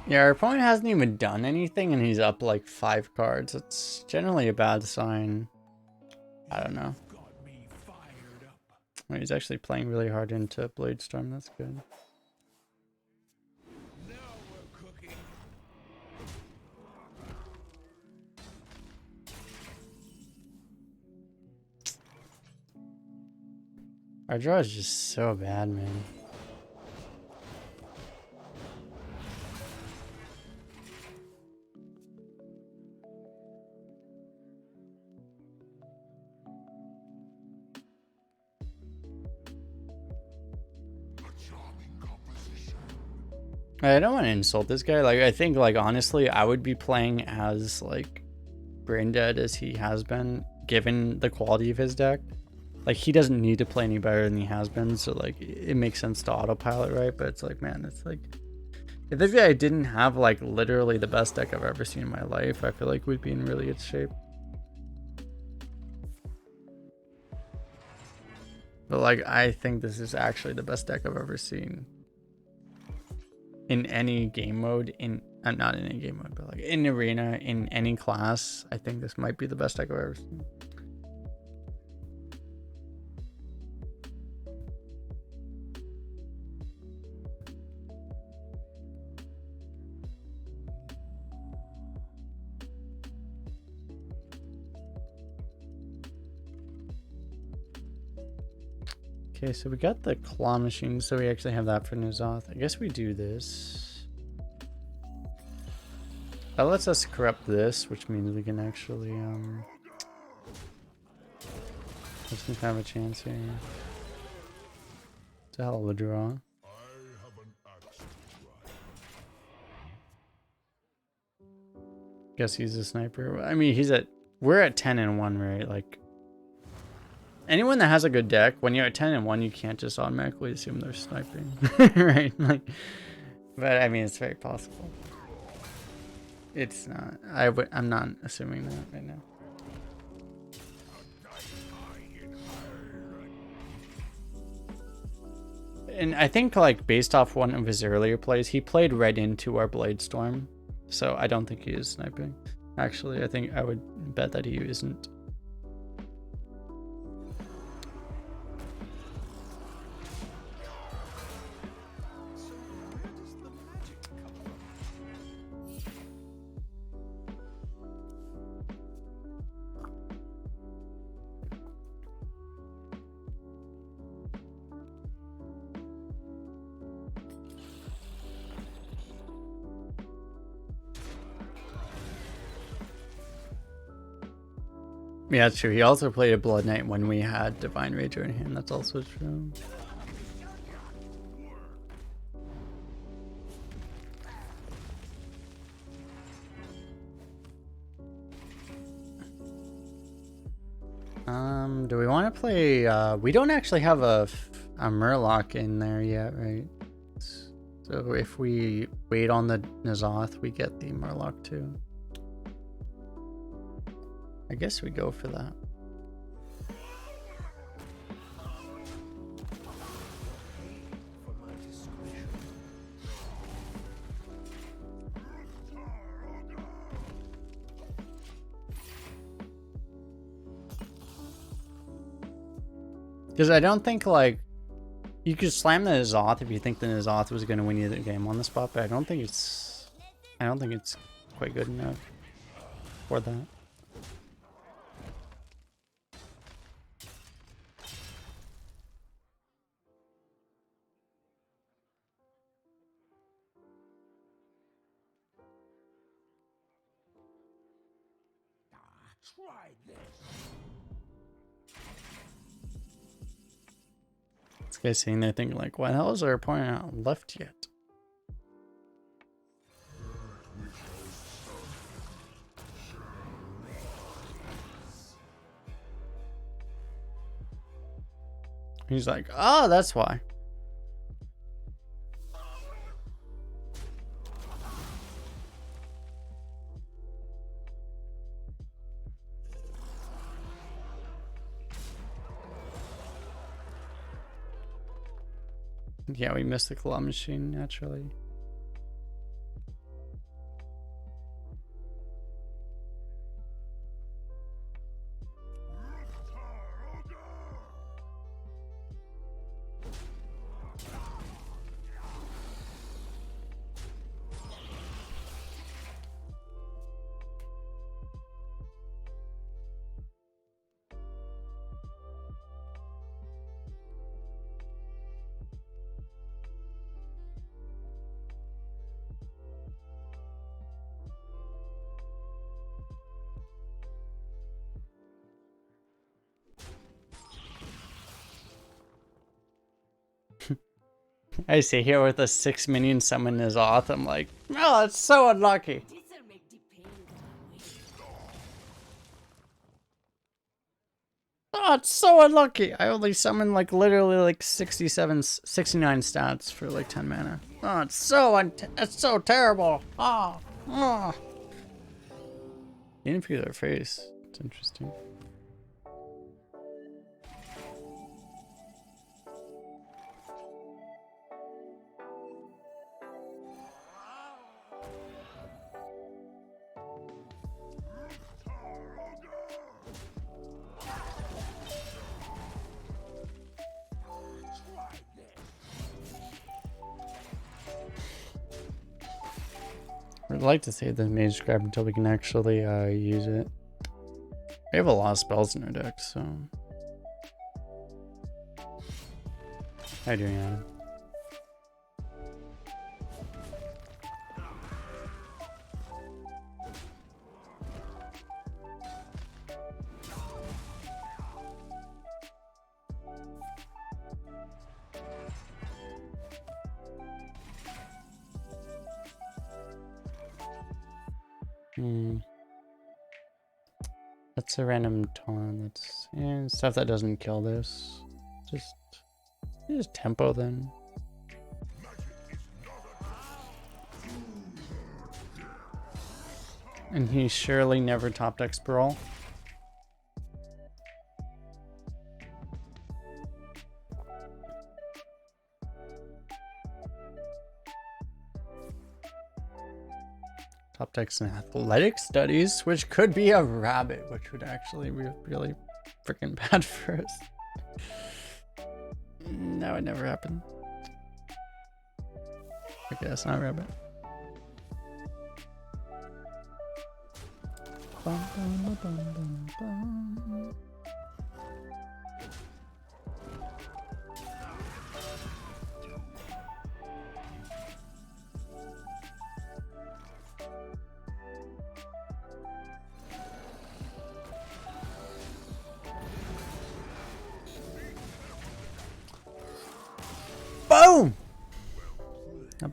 Yeah, our opponent hasn't even done anything and he's up like 5 cards. It's generally a bad sign. I don't know. Got me fired up. Well, he's actually playing really hard into Bladestorm. That's good. Now we're cooking. Our draw is just so bad, man. I don't want to insult this guy. Like, I think, like, honestly, I would be playing as, like, brain dead as he has been, given the quality of his deck. Like, he doesn't need to play any better than he has been, so, like, it makes sense to autopilot, right? But it's like, man, it's like, if this guy didn't have, like, literally the best deck I've ever seen in my life, I feel like we'd be in really good shape. But, like, I think this is actually the best deck I've ever seen. In any game mode, not in any game mode, but like in arena, in any class, I think this might be the best deck I've ever seen. Okay, so we got the claw machine, so we actually have that for N'zoth. I guess we do this. That lets us corrupt this, which means we can actually have some kind of a chance here. It's a hell of a draw. I have an axe to grind. Guess he's a sniper. I mean, we're at 10-1, right? Like, anyone that has a good deck, when you're at 10-1, you can't just automatically assume they're sniping, right? Like, but I mean, it's very possible. It's not. I'm not assuming that right now. And I think, like, based off one of his earlier plays, he played right into our Bladestorm, so I don't think he is sniping. Actually, I think I would bet that he isn't. Yeah, it's true. He also played a Blood Knight when we had Divine Rager in hand. That's also true. Do we want to play? We don't actually have a Murloc in there yet, right? So if we wait on the N'zoth, we get the Murloc too. I guess we go for that. Because I don't think, like, you could slam the N'zoth if you think the N'zoth was going to win you the game on the spot, but I don't think it's quite good enough for that. Try this. This guy's sitting there thinking, like, what the hell is our opponent not left yet? He's like, oh, that's why. Yeah, we missed the claw machine naturally. I sit here with a 6 minion summon N'zoth. I'm like, oh, that's so unlucky. This'll make the pain go away. Oh, it's so unlucky. I only summon like literally like 69 stats for like 10 mana. Oh, it's so terrible. Oh. Didn't feel their face. It's interesting. I'd like to save the mage scribe until we can actually use it. We have a lot of spells in our deck, so. How you doing, Adam? That's a random taunt. That's stuff that doesn't kill this. Just tempo then. And he surely never top decks Brawl. Top decks and athletic studies, which could be a rabbit, which would actually be really freaking bad for us. That would never happen. Okay, that's not a rabbit. Bum, bum, bum, bum, bum.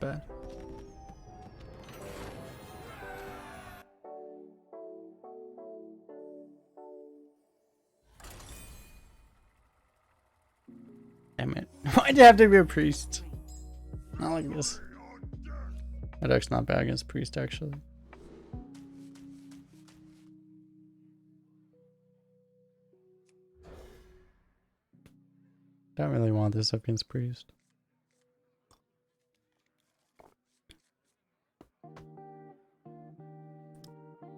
Not bad. Damn it. Why'd you have to be a priest? Not like this. That deck's not bad against priest, actually. Don't really want this up against priest.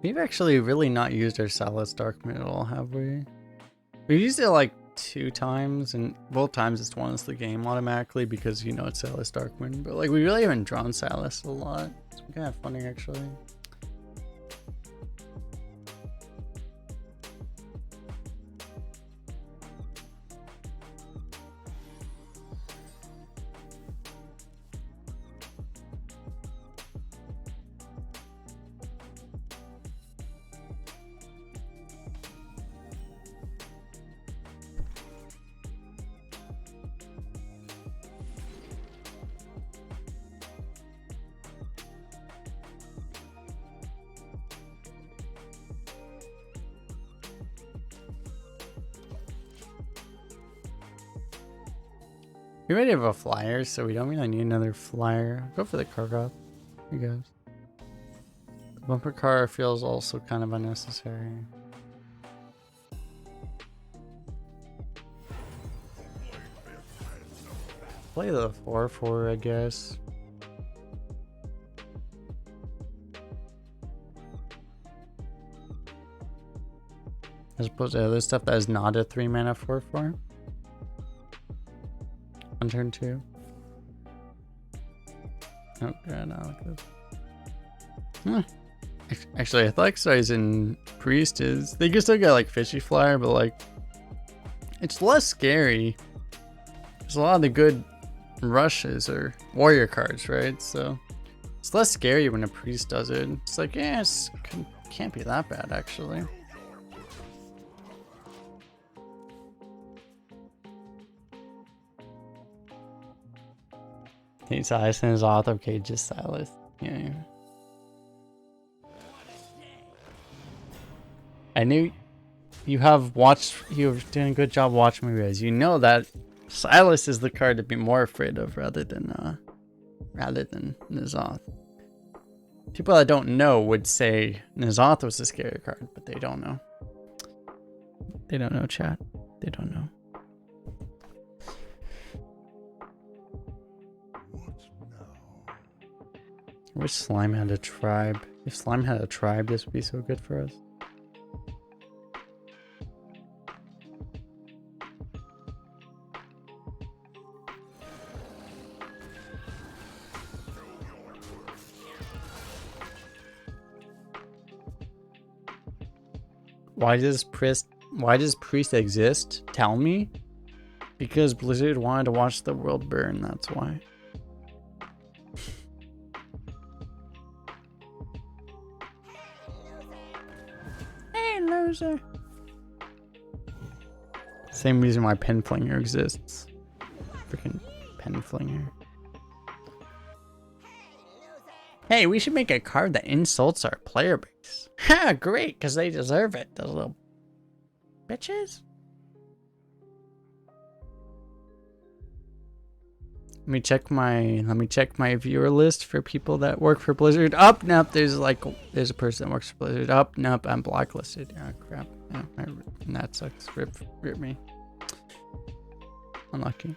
We've actually really not used our Silas Darkmoon at all, have we? We used it like 2 times, and both times it's won us the game automatically because you know it's Silas Darkmoon. But like we really haven't drawn Silas a lot. It's kind of funny actually. We already have a flyer, so we don't really need another flyer. Go for the card drop, I guess. The bumper car feels also kind of unnecessary. Play the 4/4, I guess. As opposed to other stuff that is not a 3-mana 4/4. On turn 2. Oh god, not like this. Huh. Actually, I thought size in priest is they can still get like fishy flyer, but like it's less scary. There's a lot of the good rushes or warrior cards, right? So it's less scary when a priest does it. It's like, yeah, it can't be that bad actually. Hey, Silas N'zoth, okay, just Silas. Yeah. I knew you've doing a good job watching my videos. You know that Silas is the card to be more afraid of rather than N'zoth. People that don't know would say N'zoth was a scary card, but they don't know. They don't know, chat. They don't know. I wish Slime had a tribe. If Slime had a tribe, this would be so good for us. Why does Priest exist? Tell me. Because Blizzard wanted to watch the world burn, that's why. Loser. Same reason why Pen Flinger exists. Freaking Pen Flinger. Hey, we should make a card that insults our player base. Ha, great, because they deserve it, those little bitches. Let me check my viewer list for people that work for Blizzard. Up, nope, there's a person that works for Blizzard. Up, nope, I'm blacklisted. Oh crap. Yeah, that sucks. Rip me. Unlucky.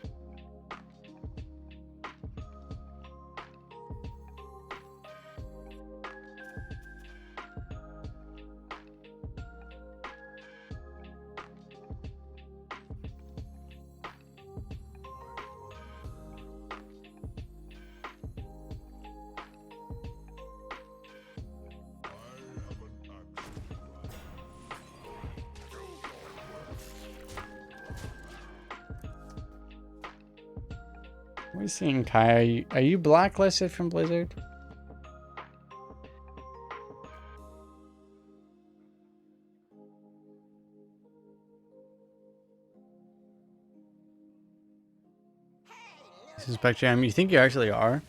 What are you seeing, Kai? Are you blacklisted from Blizzard? Suspect Jam, you think you actually are?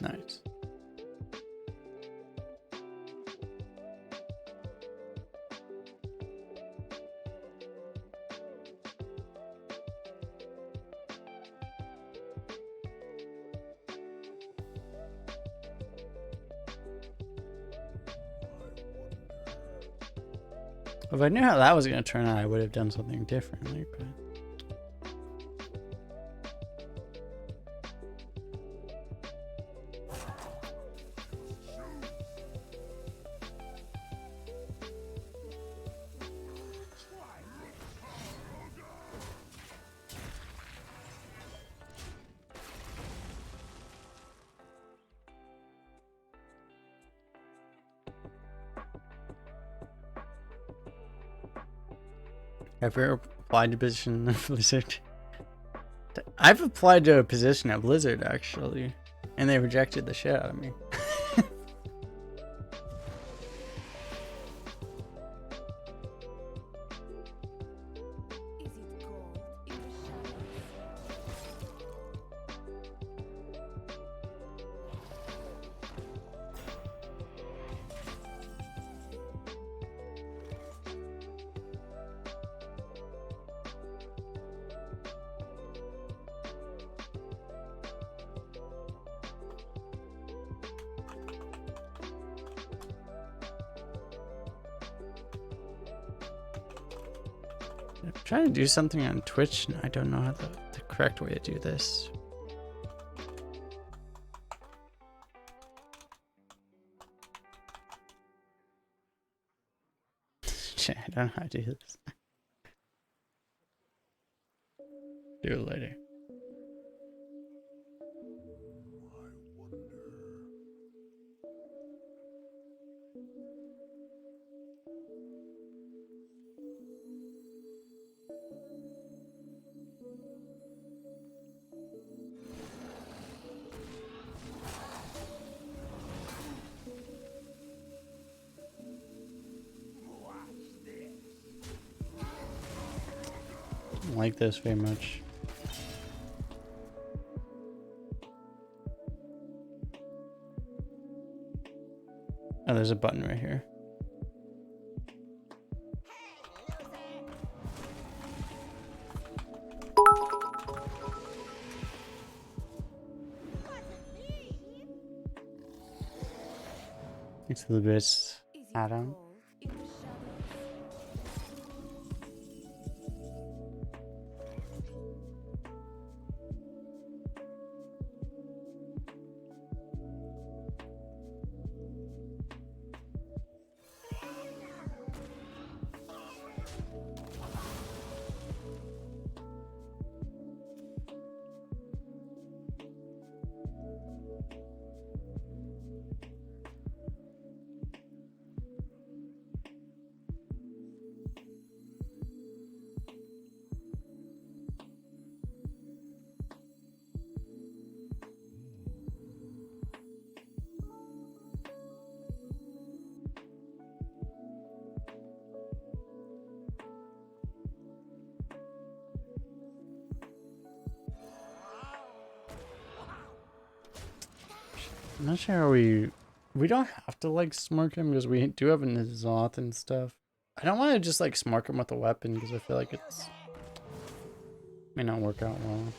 Nice. If I knew how that was going to turn out, I would have done something differently. But have you ever applied to position of Blizzard? I've applied to a position at Blizzard actually, and they rejected the shit out of me. Is it cold in the shadows? I'm trying to do something on Twitch, and I don't know how the correct way to do this. Shit, I don't know how to do this. Do it later. I don't like this very much. Oh, there's a button right here. Thanks for the bits, Is it Adam. cold in the shadows? I'm not sure how we don't have to like smart him because we do have a N'zoth and stuff. I don't want to just like smart him with a weapon because I feel like it's may not work out well.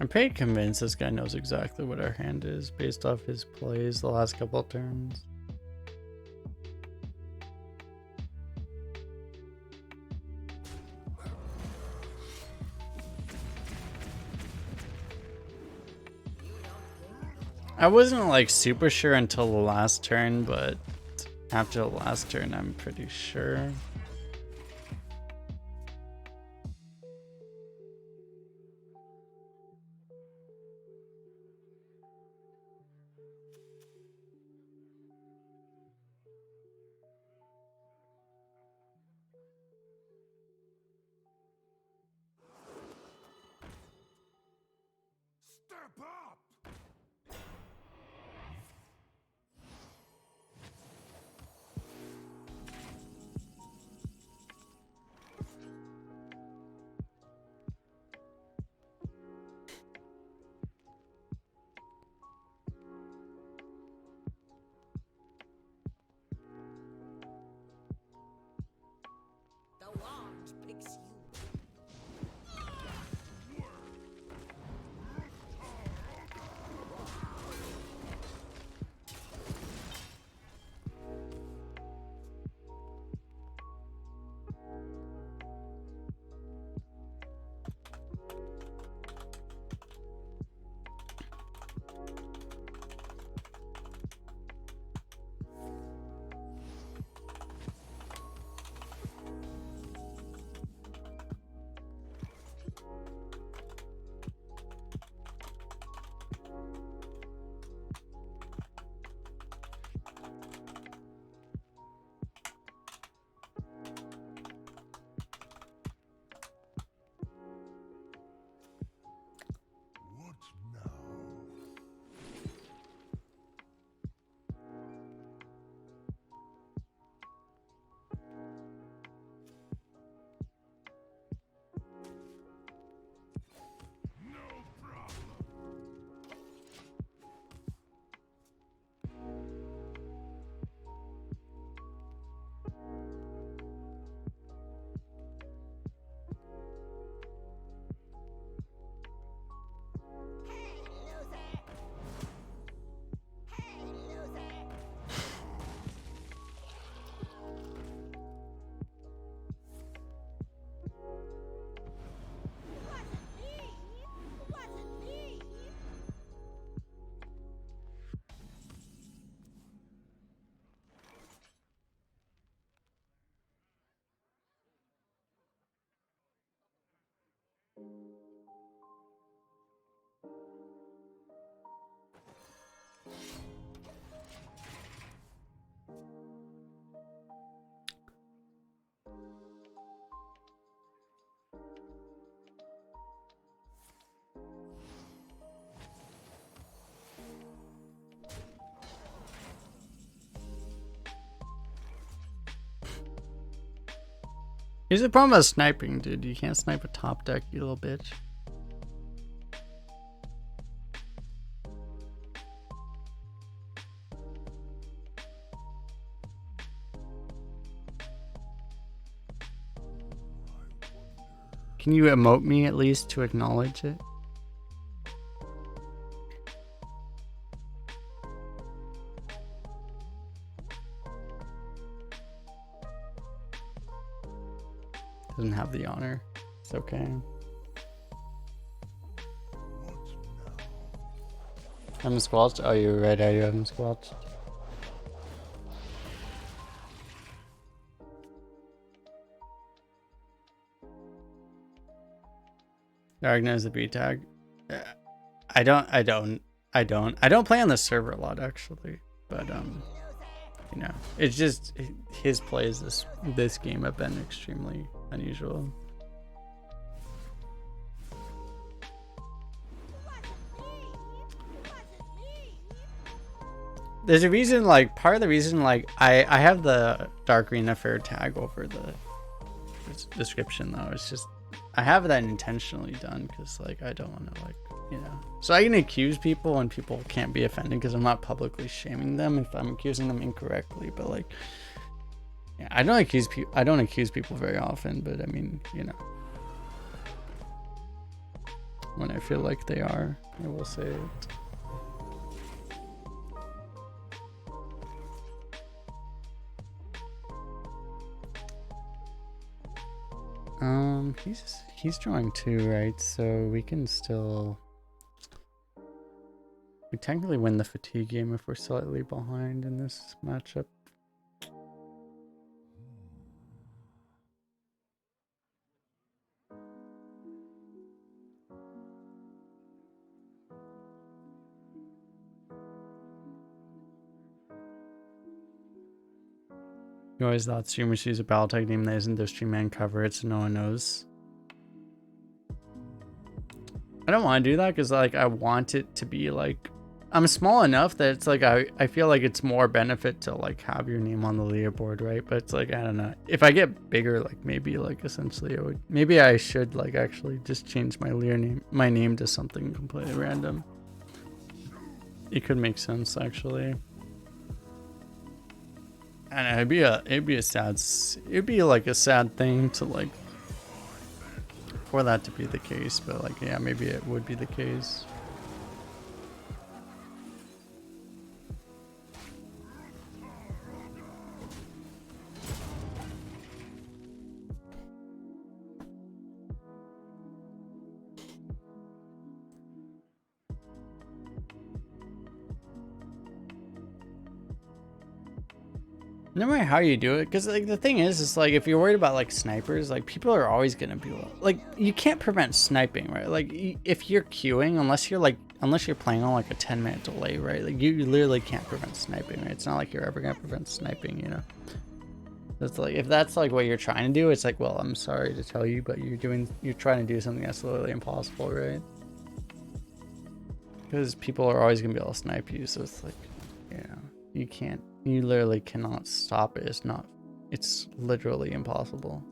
I'm pretty convinced this guy knows exactly what our hand is based off his plays the last couple of turns. I wasn't like super sure until the last turn, but after the last turn, I'm pretty sure. Step up! The wand picks you. What now? No problem. Hey, loser! Hey, loser! Wasn't me! Wasn't me! Here's the problem with sniping, dude. You can't snipe a top deck, you little bitch. Can you emote me at least to acknowledge it? Doesn't have the honor. It's okay. What now? Haven't squelched? Oh, you're right. I haven't squelched. Dark knows the B tag. I don't play on the server a lot actually, but you know, it's just his plays this game have been extremely unusual. There's a reason, like part of the reason, like I have the Dark Arena Faire tag over the description though. It's just I have that intentionally done because like I don't want to, like, you know, so I can accuse people and people can't be offended because I'm not publicly shaming them if I'm accusing them incorrectly. But like, yeah, I don't accuse people very often, but I mean, you know, when I feel like they are. I will say it. He's drawing 2, right? So we can still... We technically win the fatigue game if we're slightly behind in this matchup. You always thought streamers use a battle tag name that isn't their stream and cover it so no one knows. I don't want to do that because like I want it to be like I'm small enough that it's like I feel like it's more benefit to like have your name on the leaderboard, right? But it's like I don't know. If I get bigger, like maybe like essentially maybe I should like actually just change my my name to something completely random. It could make sense actually. And it'd be like a sad thing to like for that to be the case, but like yeah, maybe it would be the case. No matter how you do it, because like the thing is like if you're worried about like snipers, like people are always gonna be like you can't prevent sniping, right? Like if you're queuing, unless you're playing on like a 10-minute delay, right? Like you literally can't prevent sniping, right? It's not like you're ever gonna prevent sniping, you know. That's like if that's like what you're trying to do, it's like, well, I'm sorry to tell you, but you're trying to do something that's literally impossible, right? Because people are always gonna be able to snipe you, so it's like, you know, you literally cannot stop it. It's literally impossible.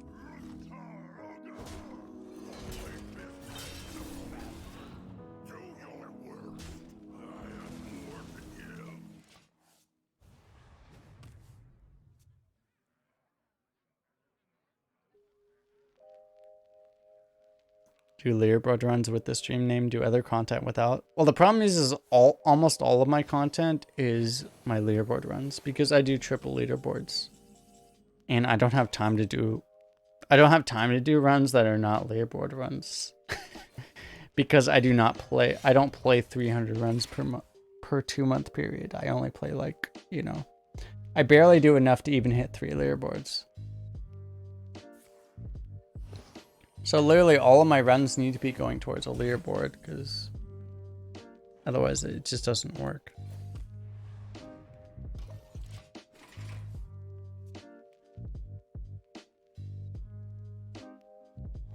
Do leaderboard runs with the stream name, do other content without? Well, the problem is almost all of my content is my leaderboard runs because I do triple leaderboards. And I don't have time to do runs that are not leaderboard runs. Because I don't play 300 runs per 2-month period. I only play like, you know, I barely do enough to even hit 3 leaderboards. So literally all of my runs need to be going towards a leaderboard because otherwise it just doesn't work.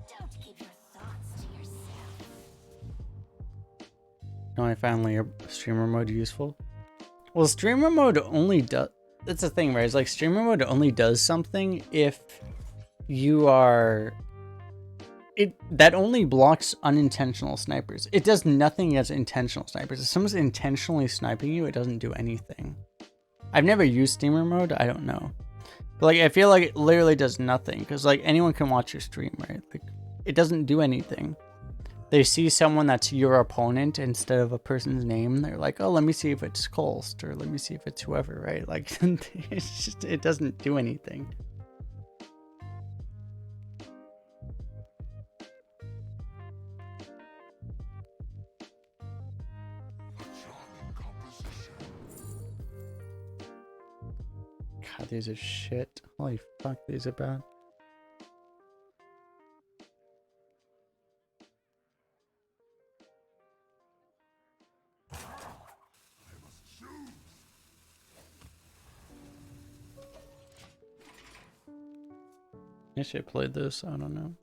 Don't keep your thoughts to yourself. I found streamer mode useful. Well, streamer mode only does... That's the thing, right? It's like streamer mode only does something if you are... That only blocks unintentional snipers. It does nothing as intentional snipers. If someone's intentionally sniping you, it doesn't do anything. I've never used streamer mode. I don't know. But like, I feel like it literally does nothing because like anyone can watch your stream, right? Like it doesn't do anything. They see someone that's your opponent instead of a person's name. They're like, oh, let me see if it's kolst or let me see if it's whoever, right? Like it's just, it doesn't do anything. God, these are shit. Holy fuck, these are bad. I should have played this, I don't know.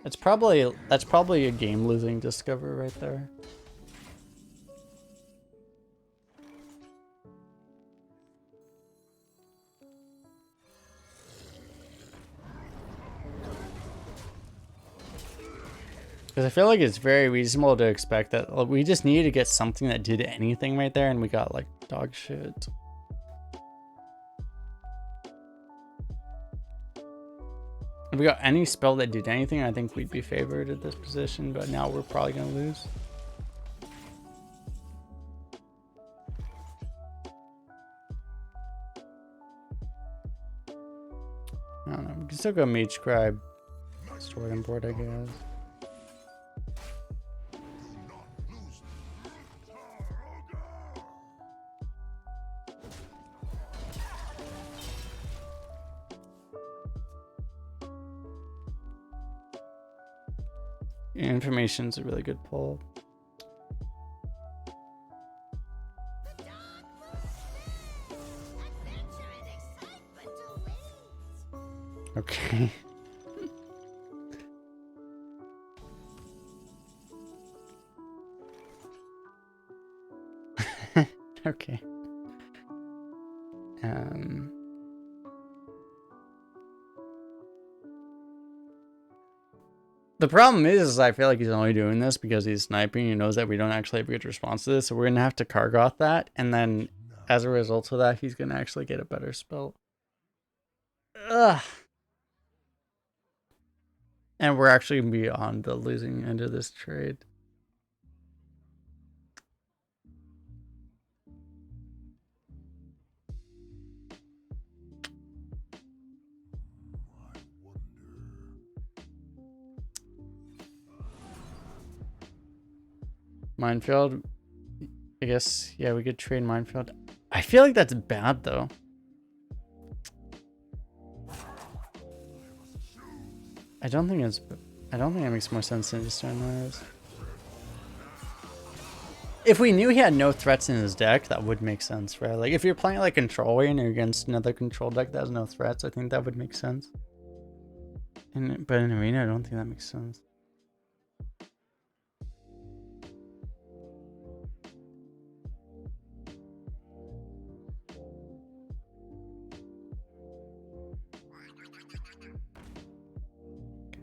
That's probably a game losing discover right there. Because I feel like it's very reasonable to expect that we just needed to get something that did anything right there and we got like dog shit. If we got any spell that did anything, I think we'd be favored at this position, but now we're probably gonna lose. I don't know. We can still go Mage Scribe. Story on board, I guess. Information's a really good pull. Okay. Okay. The problem is I feel like he's only doing this because he's sniping. He knows that we don't actually have a good response to this, so we're gonna have to Kargoth that, and then as a result of that, he's gonna actually get a better spell. Ugh. And we're actually gonna be on the losing end of this trade. Minefield. I guess, yeah, we could trade Minefield. I feel like that's bad, though. I don't think it makes more sense than just doing this. If we knew he had no threats in his deck, that would make sense, right? Like, if you're playing like Control Way and you're against another control deck that has no threats, I think that would make sense. But in Arena, I don't think that makes sense.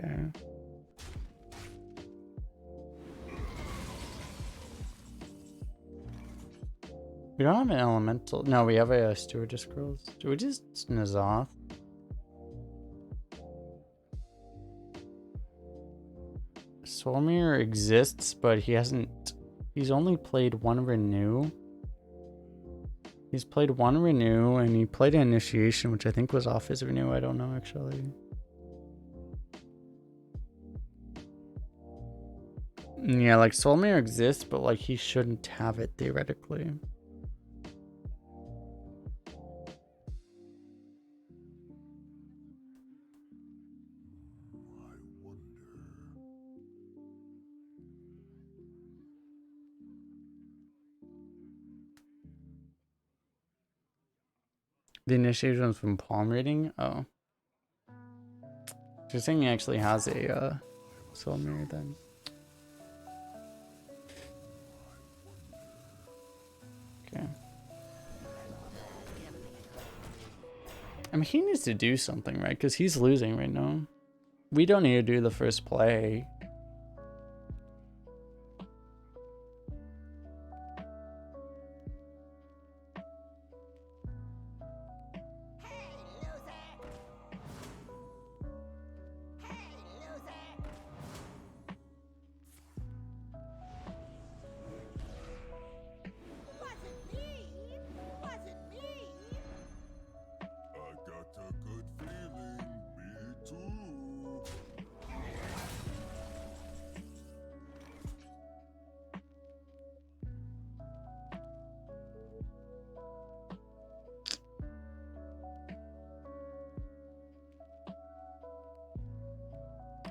Okay. We don't have an elemental. No, we have a Stewardess Scrolls. Do we just N'zoth? Soulmere exists, but he hasn't. He's only played one Renew. He's played one Renew, and he played an Initiation, which I think was off his Renew. I don't know, actually. Yeah, like Soulmere exists, but like he shouldn't have it theoretically. The initiation was from palm reading? Oh. You're saying he actually has a Soulmere then. Okay. I mean, he needs to do something, right? Because he's losing right now. We don't need to do the first play.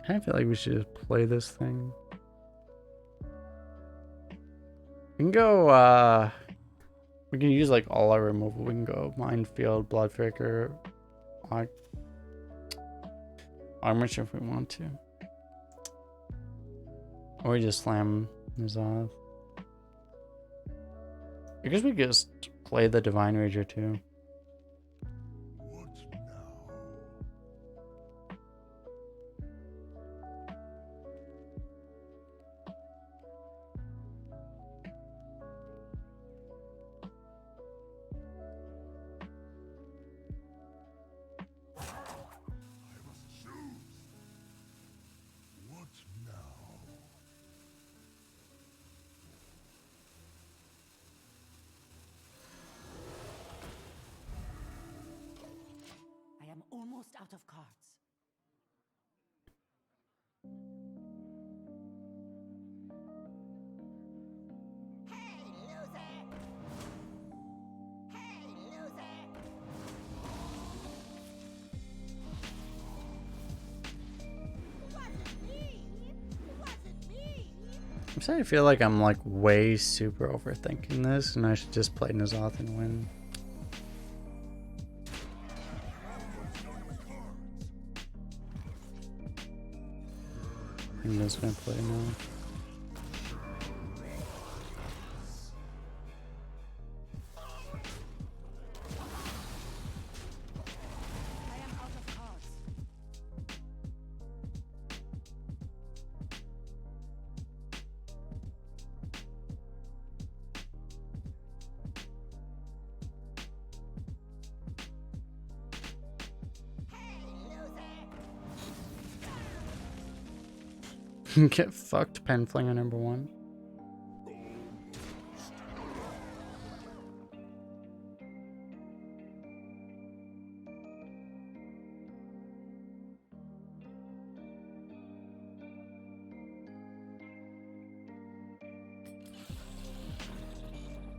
I feel like we should just play this thing. We can go, we can use like all our removal. We can go Minefield, Bloodfraker, Armor if we want to. Or we just slam N'zoth. I guess we just play the Divine Rager too. almost out of cards. Hey, loser! Hey, loser! Wasn't me! Wasn't me! I'm starting to feel like I'm like way super overthinking this, and I should just play N'zoth and win. I'm just gonna play now. I am out of cards. Hey, loser! Get fucked, pen flinger number 1.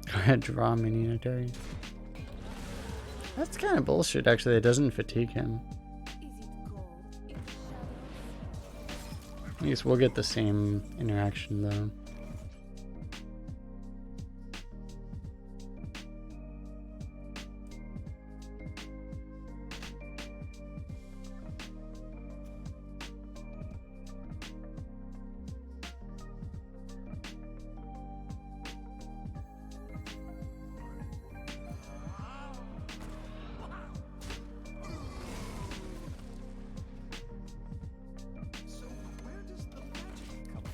Go ahead, draw mini unitary. That's kind of bullshit, actually. It doesn't fatigue him. Is it cold in the shadows? At least we'll get the same interaction, though. So where does the magic come from?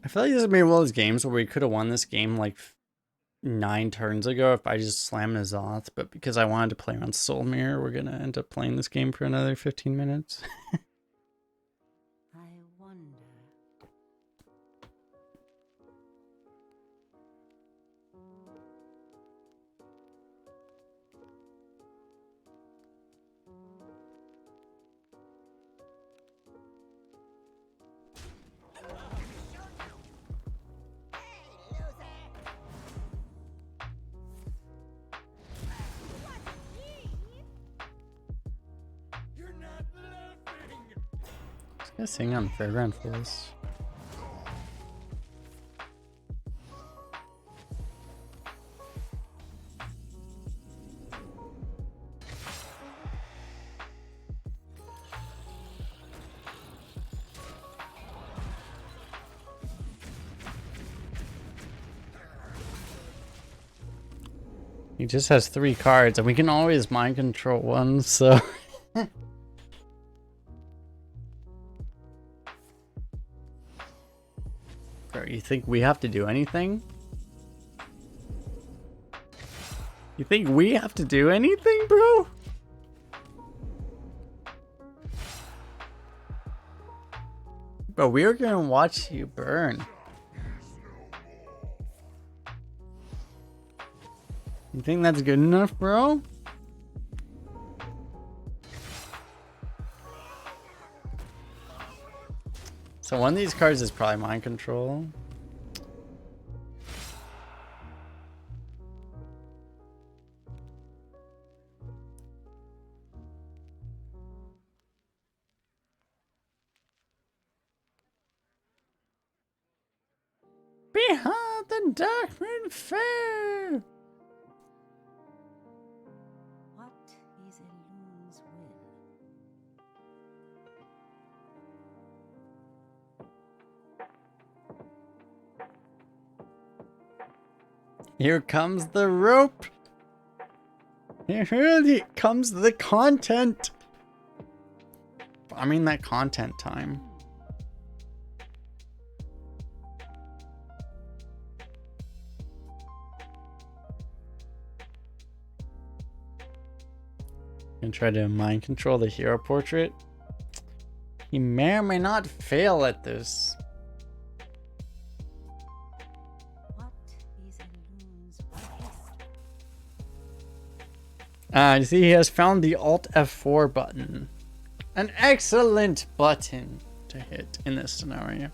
I feel like this is maybe one of those games where we could have won this game like 9 turns ago if I just slammed N'zoth, but because I wanted to play on Soul Mirror, we're gonna end up playing this game for another 15 minutes. I wonder. You're not laughing. This guy's singing on Fairground Fools. He just has 3 cards, and we can always mind control one, so... Bro, you think we have to do anything? You think we have to do anything, bro? Bro, we are gonna watch you burn. You think that's good enough, bro? So one of these cards is probably mind control. Behind the Darkmoon Faire! What is a loon's will? Here comes the rope. Here comes the content. I mean that content time. And try to mind control the hero portrait. He may or may not fail at this. You see, he has found the Alt F4 button. An excellent button to hit in this scenario.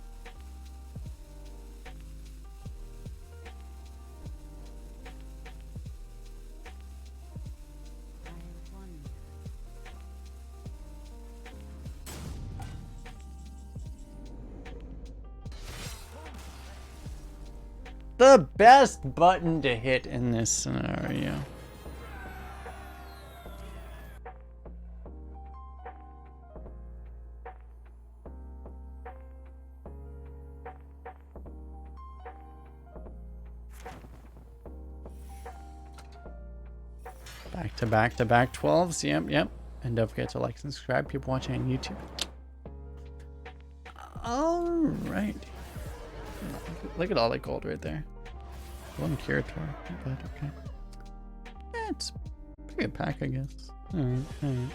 The best button to hit in this scenario. Back to back 12s. Yep. And don't forget to like and subscribe, people watching on YouTube. Alright. Look at all that gold right there. One Curator, but okay. It's a pretty good pack, I guess. Alright.